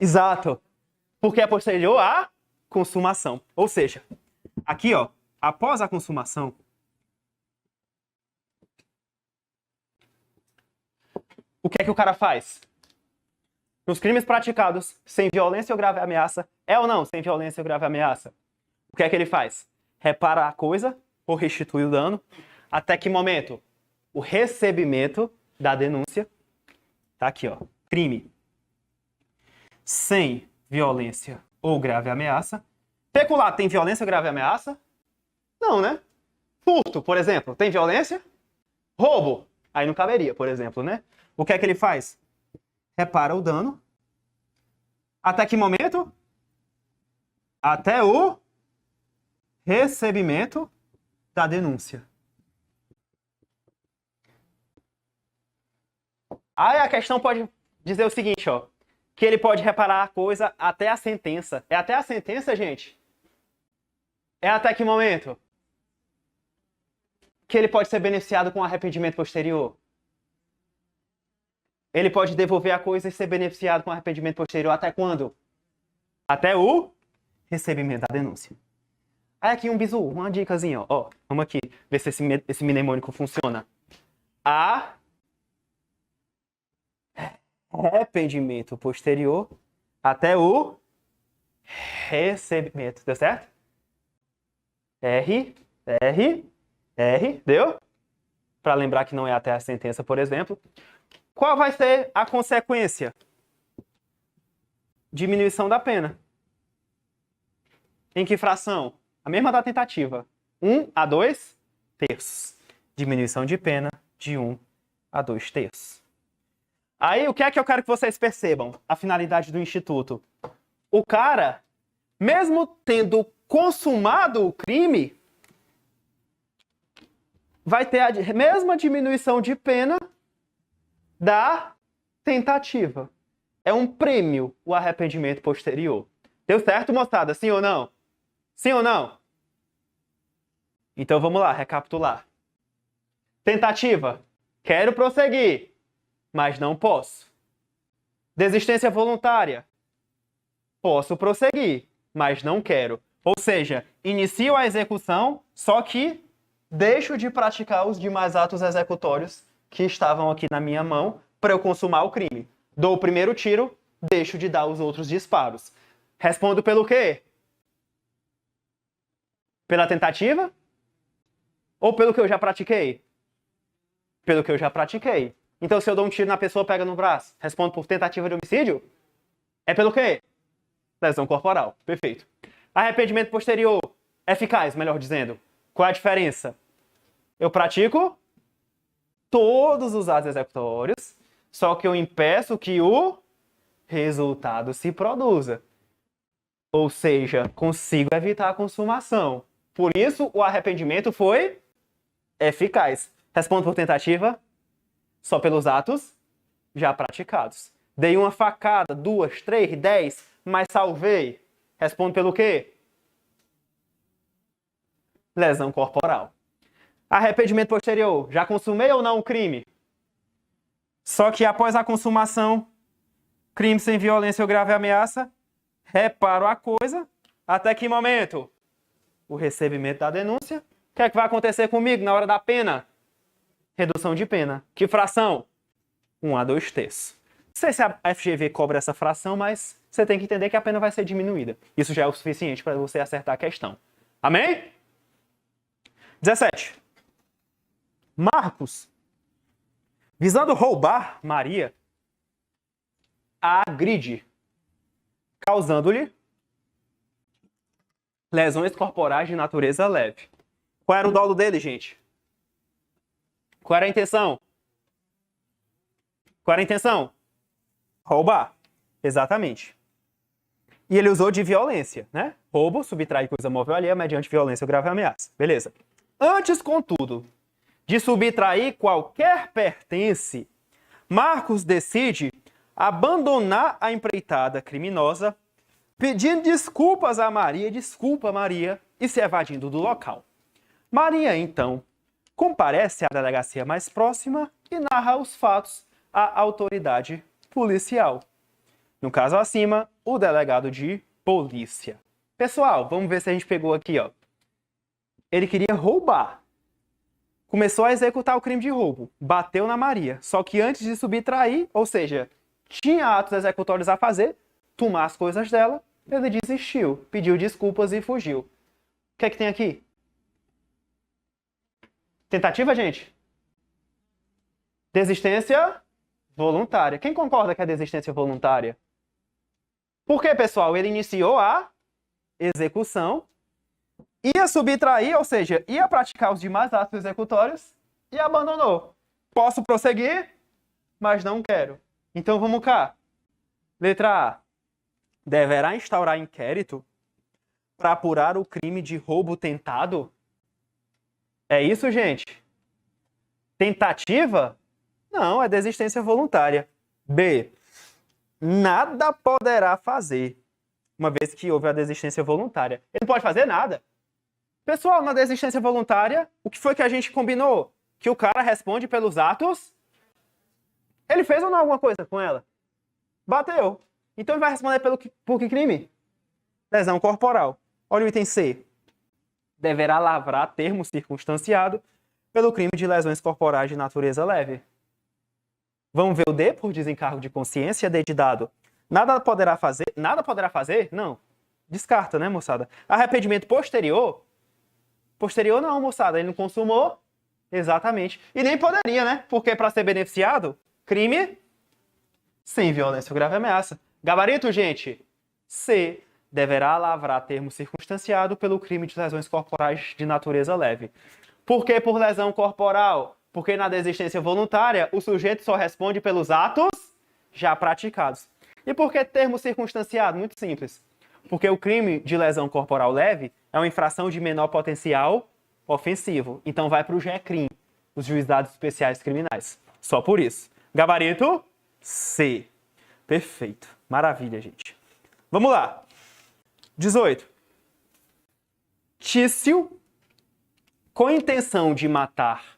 Exato. Porque é posterior à consumação. Ou seja, aqui, ó, após a consumação, o que é que o cara faz? Nos crimes praticados sem violência ou grave ameaça, é ou não sem violência ou grave ameaça? O que é que ele faz? Repara a coisa ou restitui o dano. Até que momento? O recebimento da denúncia. Tá aqui, ó. Crime sem violência ou grave ameaça. Peculato tem violência ou grave ameaça? Não, né? Furto, por exemplo, tem violência? Roubo, aí não caberia, por exemplo, né? O que é que ele faz? Repara o dano. Até que momento? Até o recebimento da denúncia. Aí a questão pode dizer o seguinte, ó. Que ele pode reparar a coisa até a sentença. É até a sentença, gente? É até que momento? Que ele pode ser beneficiado com arrependimento posterior? Ele pode devolver a coisa e ser beneficiado com arrependimento posterior até quando? Até o recebimento da denúncia. Aí aqui um bizu, uma dicasinha, ó. Vamos aqui ver se esse mnemônico funciona. Arrependimento posterior até o recebimento. Deu certo? R, deu? Para lembrar que não é até a sentença, por exemplo. Qual vai ser a consequência? Diminuição da pena. Em que fração? A mesma da tentativa. 1 a 2 terços. Diminuição de pena de 1 a 2 terços. Aí, o que é que eu quero que vocês percebam? A finalidade do Instituto. O cara, mesmo tendo consumado o crime, vai ter a mesma diminuição de pena da tentativa. É um prêmio o arrependimento posterior. Deu certo, moçada? Sim ou não? Sim ou não? Então vamos lá, recapitular. Tentativa. Quero prosseguir, mas não posso. Desistência voluntária. Posso prosseguir, mas não quero. Ou seja, inicio a execução, só que deixo de praticar os demais atos executórios que estavam aqui na minha mão para eu consumar o crime. Dou o primeiro tiro, deixo de dar os outros disparos. Respondo pelo quê? Pela tentativa? Ou pelo que eu já pratiquei? Pelo que eu já pratiquei. Então, se eu dou um tiro na pessoa, pega no braço, respondo por tentativa de homicídio? É pelo quê? Lesão corporal. Perfeito. Arrependimento posterior. Eficaz, melhor dizendo. Qual é a diferença? Eu pratico todos os atos executórios, só que eu impeço que o resultado se produza. Ou seja, consigo evitar a consumação. Por isso, o arrependimento foi eficaz. Respondo por tentativa, só pelos atos já praticados. Dei uma facada, 2, 3, 10, mas salvei. Respondo pelo quê? Lesão corporal. Arrependimento posterior. Já consumei ou não o crime? Só que após a consumação, crime sem violência ou grave ameaça, reparo a coisa. Até que momento? O recebimento da denúncia. O que é que vai acontecer comigo na hora da pena? Redução de pena. Que fração? 1 a 2 terços. Não sei se a FGV cobra essa fração, mas você tem que entender que a pena vai ser diminuída. Isso já é o suficiente para você acertar a questão. Amém? 17. Marcos, visando roubar Maria, a agride, causando-lhe lesões corporais de natureza leve. Qual era o dolo dele, gente? Qual era a intenção? Qual era a intenção? Roubar. Exatamente. E ele usou de violência, né? Roubo, subtrai coisa móvel alheia mediante violência ou grave ameaça. Beleza. Antes, contudo, de subtrair qualquer pertence, Marcos decide abandonar a empreitada criminosa, pedindo desculpas a Maria, desculpa Maria, e se evadindo do local. Maria, então, comparece à delegacia mais próxima e narra os fatos à autoridade policial. No caso acima, o delegado de polícia. Pessoal, vamos ver se a gente pegou aqui, ó. Ele queria roubar. Começou a executar o crime de roubo. Bateu na Maria. Só que antes de subtrair, ou seja, tinha atos executórios a fazer, tomar as coisas dela, ele desistiu, pediu desculpas e fugiu. O que é que tem aqui? Tentativa, gente? Desistência voluntária. Quem concorda que é desistência voluntária? Por quê, pessoal? Ele iniciou a execução, ia subtrair, ou seja, ia praticar os demais atos executórios e abandonou. Posso prosseguir, mas não quero. Então vamos cá. Letra A. Deverá instaurar inquérito para apurar o crime de roubo tentado? É isso, gente? Tentativa? Não, é desistência voluntária. B. Nada poderá fazer, uma vez que houve a desistência voluntária. Ele não pode fazer nada. Pessoal, na desistência voluntária, o que foi que a gente combinou? Que o cara responde pelos atos. Ele fez ou não alguma coisa com ela? Bateu. Então ele vai responder por que crime? Lesão corporal. Olha o item C. deverá lavrar termo circunstanciado pelo crime de lesões corporais de natureza leve. Vamos ver o D por desencargo de consciência, D de dado. Nada poderá fazer? Nada poderá fazer? Não. Descarta, né, moçada? Arrependimento posterior? Posterior não, moçada. Ele não consumou? Exatamente. E nem poderia, né? Porque para ser beneficiado, crime sem violência ou grave ameaça. Gabarito, gente. C. Deverá lavrar termo circunstanciado pelo crime de lesões corporais de natureza leve. Por que por lesão corporal? Porque na desistência voluntária, o sujeito só responde pelos atos já praticados. E por que termo circunstanciado? Muito simples. Porque o crime de lesão corporal leve é uma infração de menor potencial ofensivo. Então vai para o GECRIM, os Juizados Especiais Criminais. Só por isso. Gabarito C. Perfeito. Maravilha, gente. Vamos lá. 18. Tício, com intenção de matar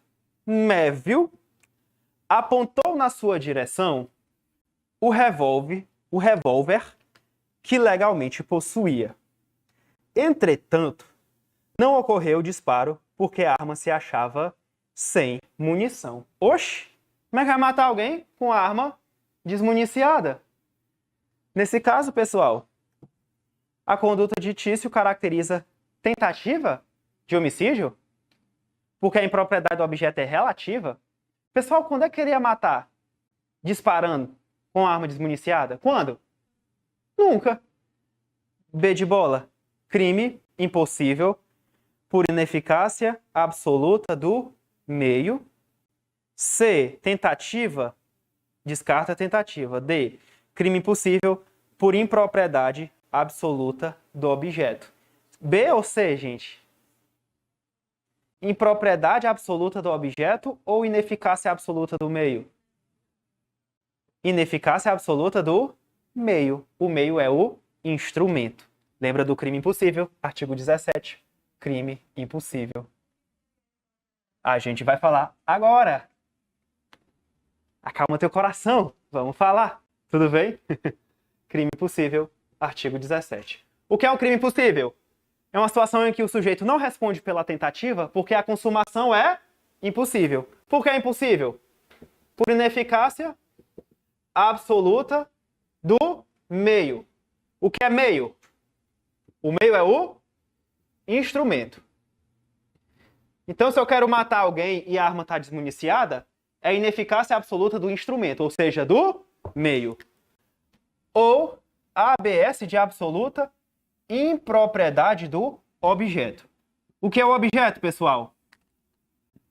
Mévio, apontou na sua direção o revólver que legalmente possuía. Entretanto, não ocorreu o disparo porque a arma se achava sem munição. Oxe, como é que vai matar alguém com a arma desmuniciada? Nesse caso, pessoal, a conduta de Tício caracteriza tentativa de homicídio, porque a impropriedade do objeto é relativa. Pessoal, quando é que ele ia matar? Disparando com arma desmuniciada? Quando? Nunca. B de bola. Crime impossível por ineficácia absoluta do meio. C. Tentativa. Descarta a tentativa. D. Crime impossível por impropriedade absoluta do objeto. B ou C, gente? Impropriedade absoluta do objeto ou ineficácia absoluta do meio? Ineficácia absoluta do meio. O meio é o instrumento. Lembra do crime impossível? Artigo 17. Crime impossível. A gente vai falar agora. Acalma teu coração. Vamos falar. Tudo bem? Crime impossível. Artigo 17. O que é um crime impossível? É uma situação em que o sujeito não responde pela tentativa porque a consumação é impossível. Por que é impossível? Por ineficácia absoluta do meio. O que é meio? O meio é o instrumento. Então, se eu quero matar alguém e a arma está desmuniciada, é ineficácia absoluta do instrumento, ou seja, do meio. Ou ABS de absoluta impropriedade do objeto. O que é o objeto, pessoal?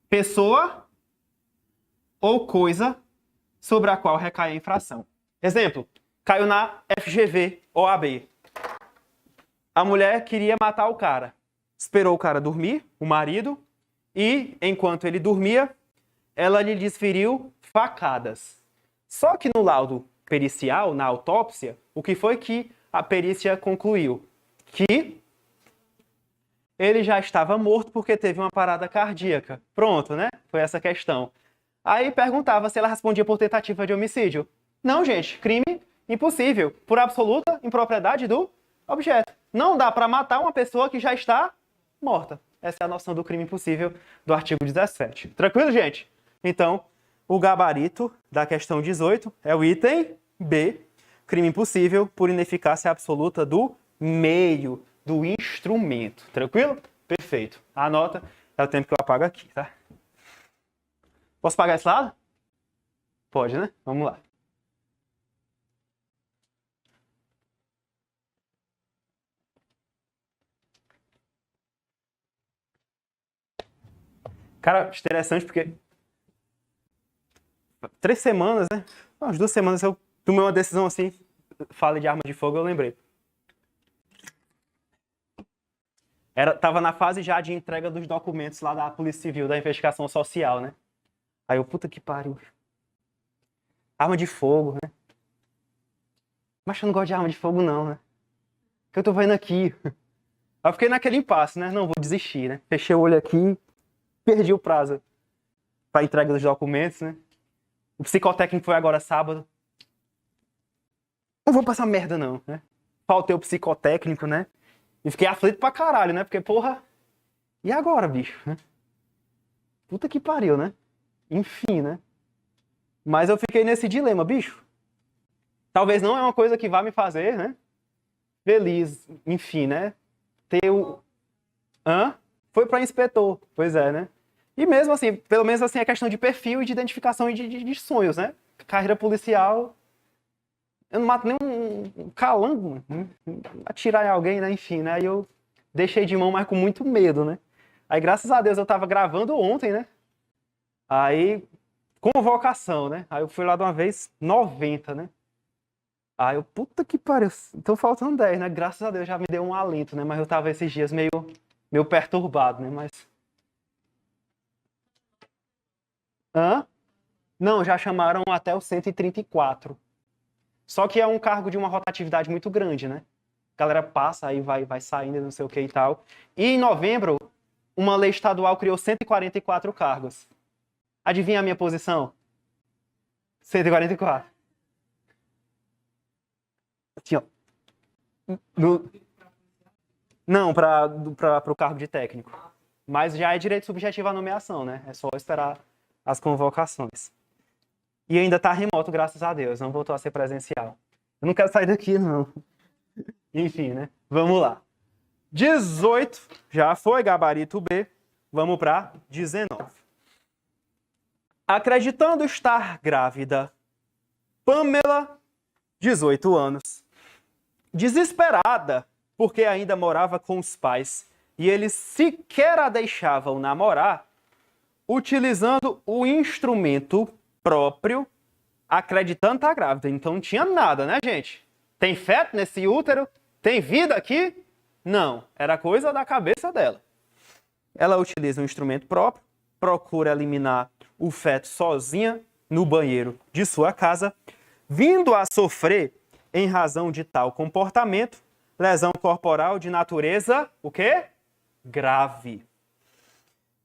Pessoa ou coisa sobre a qual recai a infração. Exemplo, caiu na FGV, OAB. A mulher queria matar o cara. Esperou o cara dormir, o marido, e, enquanto ele dormia, ela lhe desferiu facadas. Só que no laudo pericial, na autópsia, o que foi que a perícia concluiu? Que ele já estava morto porque teve uma parada cardíaca. Pronto, né? Foi essa questão. Aí perguntava se ela respondia por tentativa de homicídio. Não, gente, crime impossível, por absoluta impropriedade do objeto. Não dá para matar uma pessoa que já está morta. Essa é a noção do crime impossível do artigo 17. Tranquilo, gente? Então, o gabarito da questão 18 é o item B, crime impossível por ineficácia absoluta do meio, do instrumento. Tranquilo? Perfeito. Anota, é o tempo que eu apago aqui, tá? Posso apagar esse lado? Pode, né? Vamos lá. Cara, interessante porque 3 semanas, né? Umas 2 semanas eu tomei uma decisão assim, falei de arma de fogo, eu lembrei. Tava na fase já de entrega dos documentos lá da Polícia Civil, da investigação social, né? Aí eu, puta que pariu. Arma de fogo, né? Mas eu não gosto de arma de fogo não, né? O que eu tô vendo aqui? Aí eu fiquei naquele impasse, né? Não, vou desistir, né? Fechei o olho aqui, perdi o prazo pra entrega dos documentos, né? O psicotécnico foi agora sábado. Não vou passar merda não, né? Faltei o psicotécnico, né? E fiquei aflito pra caralho, né? Porque, porra, E agora, bicho? Puta que pariu, né? Enfim, né? Mas eu fiquei nesse dilema, bicho. Talvez não é uma coisa que vá me fazer, né? Feliz, enfim, né? Ter o... Hã? Foi para inspetor, pois é, né? E mesmo assim, pelo menos assim, é questão de perfil e de identificação e de sonhos, né? Carreira policial, eu não mato nem um calango, mano. Atirar em alguém, né? Enfim, né? Aí eu deixei de mão, mas com muito medo, né? Aí, graças a Deus, eu tava gravando ontem, né? Aí, convocação, né? Aí eu fui lá de uma vez, 90, né? Aí eu, puta que pariu, então faltando 10, né? Graças a Deus já me deu um alento, né? Mas eu tava esses dias meio perturbado, né? Mas... Hã? Não, já chamaram até o 134. Só que é um cargo de uma rotatividade muito grande, né? A galera passa, aí vai saindo, não sei o que e tal. E em novembro, uma lei estadual criou 144 cargos. Adivinha a minha posição? 144. Assim, ó. Não, para o cargo de técnico. Mas já é direito subjetivo a nomeação, né? É só esperar as convocações. E ainda tá remoto, graças a Deus. Não voltou a ser presencial. Eu não quero sair daqui, não. Enfim, né? Vamos lá. 18 já foi, gabarito B. Vamos para 19. Acreditando estar grávida, Pamela, 18 anos, desesperada porque ainda morava com os pais e eles sequer a deixavam namorar, utilizando o instrumento próprio, acreditando estar grávida. Então não tinha nada, né, gente? Tem feto nesse útero? Tem vida aqui? Não, era coisa da cabeça dela. Ela utiliza um instrumento próprio, procura eliminar o feto sozinha no banheiro de sua casa, vindo a sofrer, em razão de tal comportamento, lesão corporal de natureza, o quê? Grave.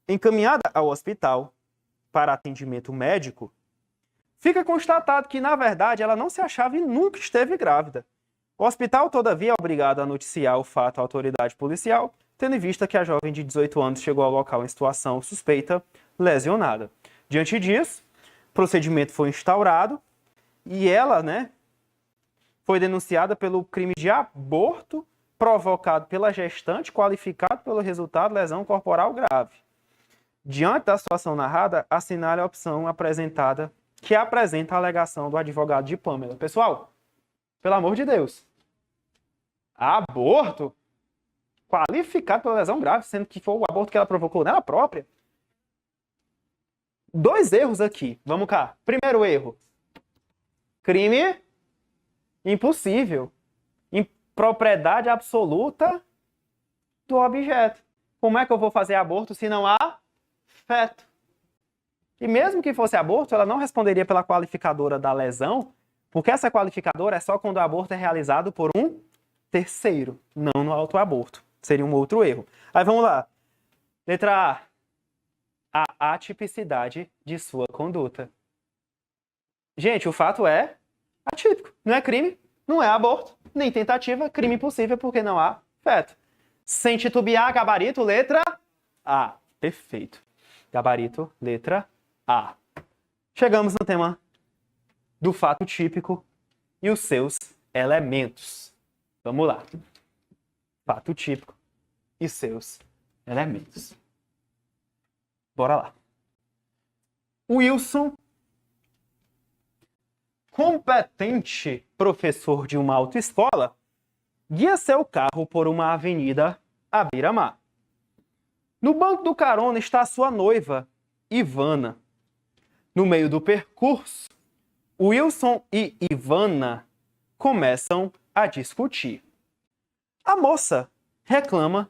Encaminhada ao hospital para atendimento médico, fica constatado que, na verdade, ela não se achava e nunca esteve grávida. O hospital, todavia, é obrigado a noticiar o fato à autoridade policial, tendo em vista que a jovem de 18 anos chegou ao local em situação suspeita, lesionada. Diante disso, o procedimento foi instaurado e ela, né, foi denunciada pelo crime de aborto provocado pela gestante, qualificado pelo resultado lesão corporal grave. Diante da situação narrada, assinale a opção apresentada, que apresenta a alegação do advogado de Pamela. Pessoal, pelo amor de Deus, aborto qualificado pela lesão grave, sendo que foi o aborto que ela provocou nela própria. 2 erros aqui. Vamos cá. Primeiro erro. Crime impossível. Impropriedade absoluta do objeto. Como é que eu vou fazer aborto se não há feto? E mesmo que fosse aborto, ela não responderia pela qualificadora da lesão, porque essa qualificadora é só quando o aborto é realizado por um terceiro, não no autoaborto. Seria um outro erro. Aí vamos lá. Letra A. A atipicidade de sua conduta. Gente, o fato é atípico. Não é crime, não é aborto, nem tentativa, crime impossível porque não há feto. Sem titubear, gabarito, letra A. Perfeito. Gabarito, letra A. Chegamos no tema do fato típico e os seus elementos. Vamos lá. Fato típico e seus elementos. Bora lá. Wilson, competente professor de uma autoescola, guia seu carro por uma avenida à beira-mar. No banco do carona está sua noiva, Ivana. No meio do percurso, Wilson e Ivana começam a discutir. A moça reclama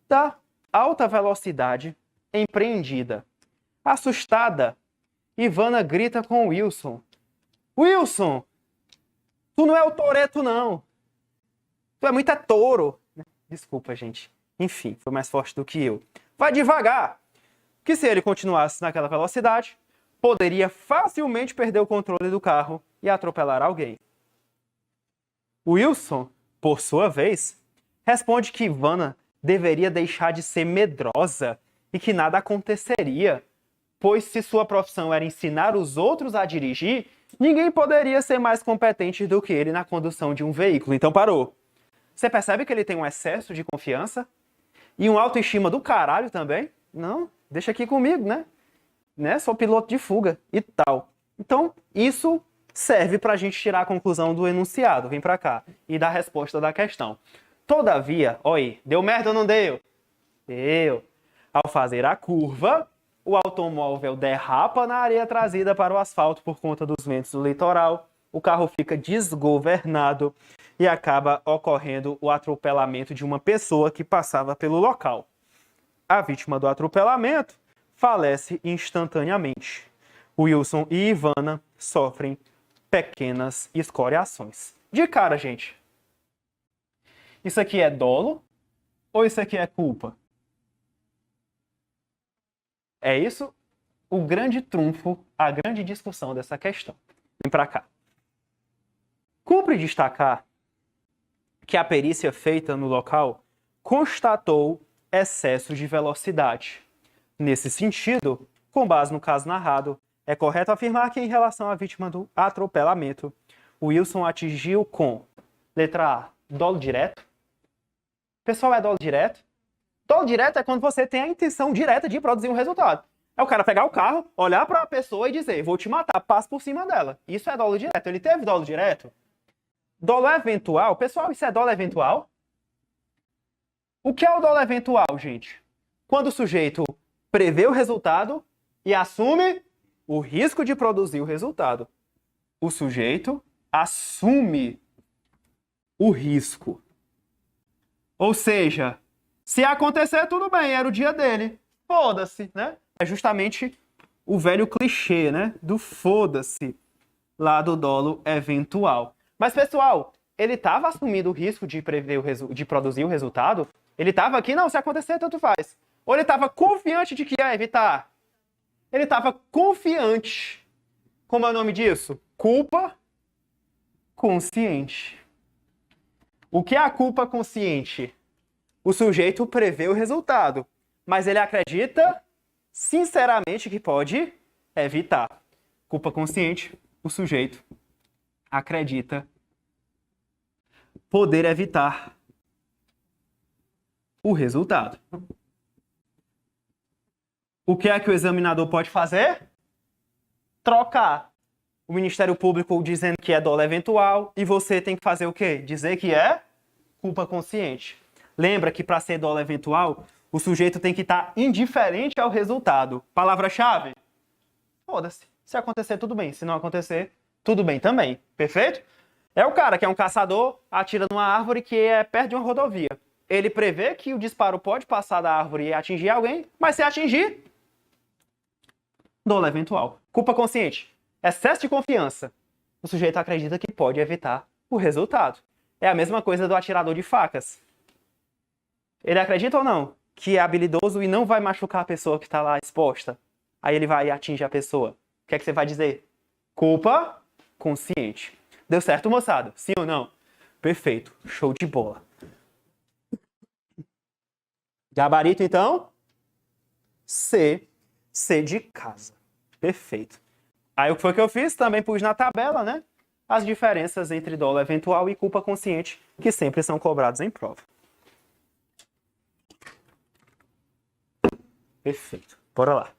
da alta velocidade empreendida. Assustada, Ivana grita com Wilson. Wilson, tu não é o Toretto, não. Tu é muito touro. Desculpa, gente. Enfim, foi mais forte do que eu. Vai devagar. Que se ele continuasse naquela velocidade, poderia facilmente perder o controle do carro e atropelar alguém. Wilson, por sua vez, responde que Ivana deveria deixar de ser medrosa e que nada aconteceria, pois se sua profissão era ensinar os outros a dirigir, ninguém poderia ser mais competente do que ele na condução de um veículo. Então parou. Você percebe que ele tem um excesso de confiança? E uma autoestima do caralho também? Não, deixa aqui comigo, né? Sou piloto de fuga e tal. Então, isso serve para a gente tirar a conclusão do enunciado. Vem para cá e dar a resposta da questão. Todavia, olha aí, deu merda ou não deu? Deu. Ao fazer a curva, o automóvel derrapa na areia trazida para o asfalto por conta dos ventos do litoral. O carro fica desgovernado e acaba ocorrendo o atropelamento de uma pessoa que passava pelo local. A vítima do atropelamento falece instantaneamente. Wilson e Ivana sofrem pequenas escoriações. De cara, gente. Isso aqui é dolo ou isso aqui é culpa? É isso o grande trunfo, a grande discussão dessa questão. Vem para cá. Cumpre destacar que a perícia feita no local constatou excesso de velocidade. Nesse sentido, com base no caso narrado, é correto afirmar que, em relação à vítima do atropelamento, Wilson atingiu com, letra A, dolo direto. Pessoal, é dolo direto? Dolo direto é quando você tem a intenção direta de produzir um resultado. É o cara pegar o carro, olhar para a pessoa e dizer, vou te matar, passa por cima dela. Isso é dolo direto. Ele teve dolo direto? Dolo eventual? Pessoal, isso é dolo eventual? O que é o dolo eventual, gente? Quando o sujeito prevê o resultado e assume o risco de produzir o resultado. O sujeito assume o risco. Ou seja, se acontecer, tudo bem, era o dia dele. Foda-se, né? É justamente o velho clichê, né? Do foda-se lá do dolo eventual. Mas, pessoal, ele estava assumindo o risco de prever de produzir o resultado? Ele estava aqui? Não, se acontecer, tanto faz. Ou ele estava confiante de que ia evitar? Ele estava confiante. Como é o nome disso? Culpa consciente. O que é a culpa consciente? O sujeito prevê o resultado, mas ele acredita sinceramente que pode evitar. Culpa consciente, o sujeito acredita poder evitar o resultado. O que é que o examinador pode fazer? Trocar o Ministério Público dizendo que é dolo eventual e você tem que fazer o quê? Dizer que é culpa consciente. Lembra que para ser dolo eventual, o sujeito tem que estar indiferente ao resultado. Palavra-chave? Foda-se. Se acontecer, tudo bem. Se não acontecer, tudo bem também. Perfeito? É o cara que é um caçador, atira numa árvore que é perto de uma rodovia. Ele prevê que o disparo pode passar da árvore e atingir alguém, mas se atingir, dolo eventual. Culpa consciente. Excesso de confiança. O sujeito acredita que pode evitar o resultado. É a mesma coisa do atirador de facas. Ele acredita ou não que é habilidoso e não vai machucar a pessoa que está lá exposta? Aí ele vai e atinge a pessoa. O que é que você vai dizer? Culpa consciente. Deu certo, moçada? Sim ou não? Perfeito. Show de bola. Gabarito, então? C. C de casa. Perfeito. Aí o que foi que eu fiz? Também pus na tabela, né? As diferenças entre dolo eventual e culpa consciente, que sempre são cobrados em prova. Perfeito. Bora lá.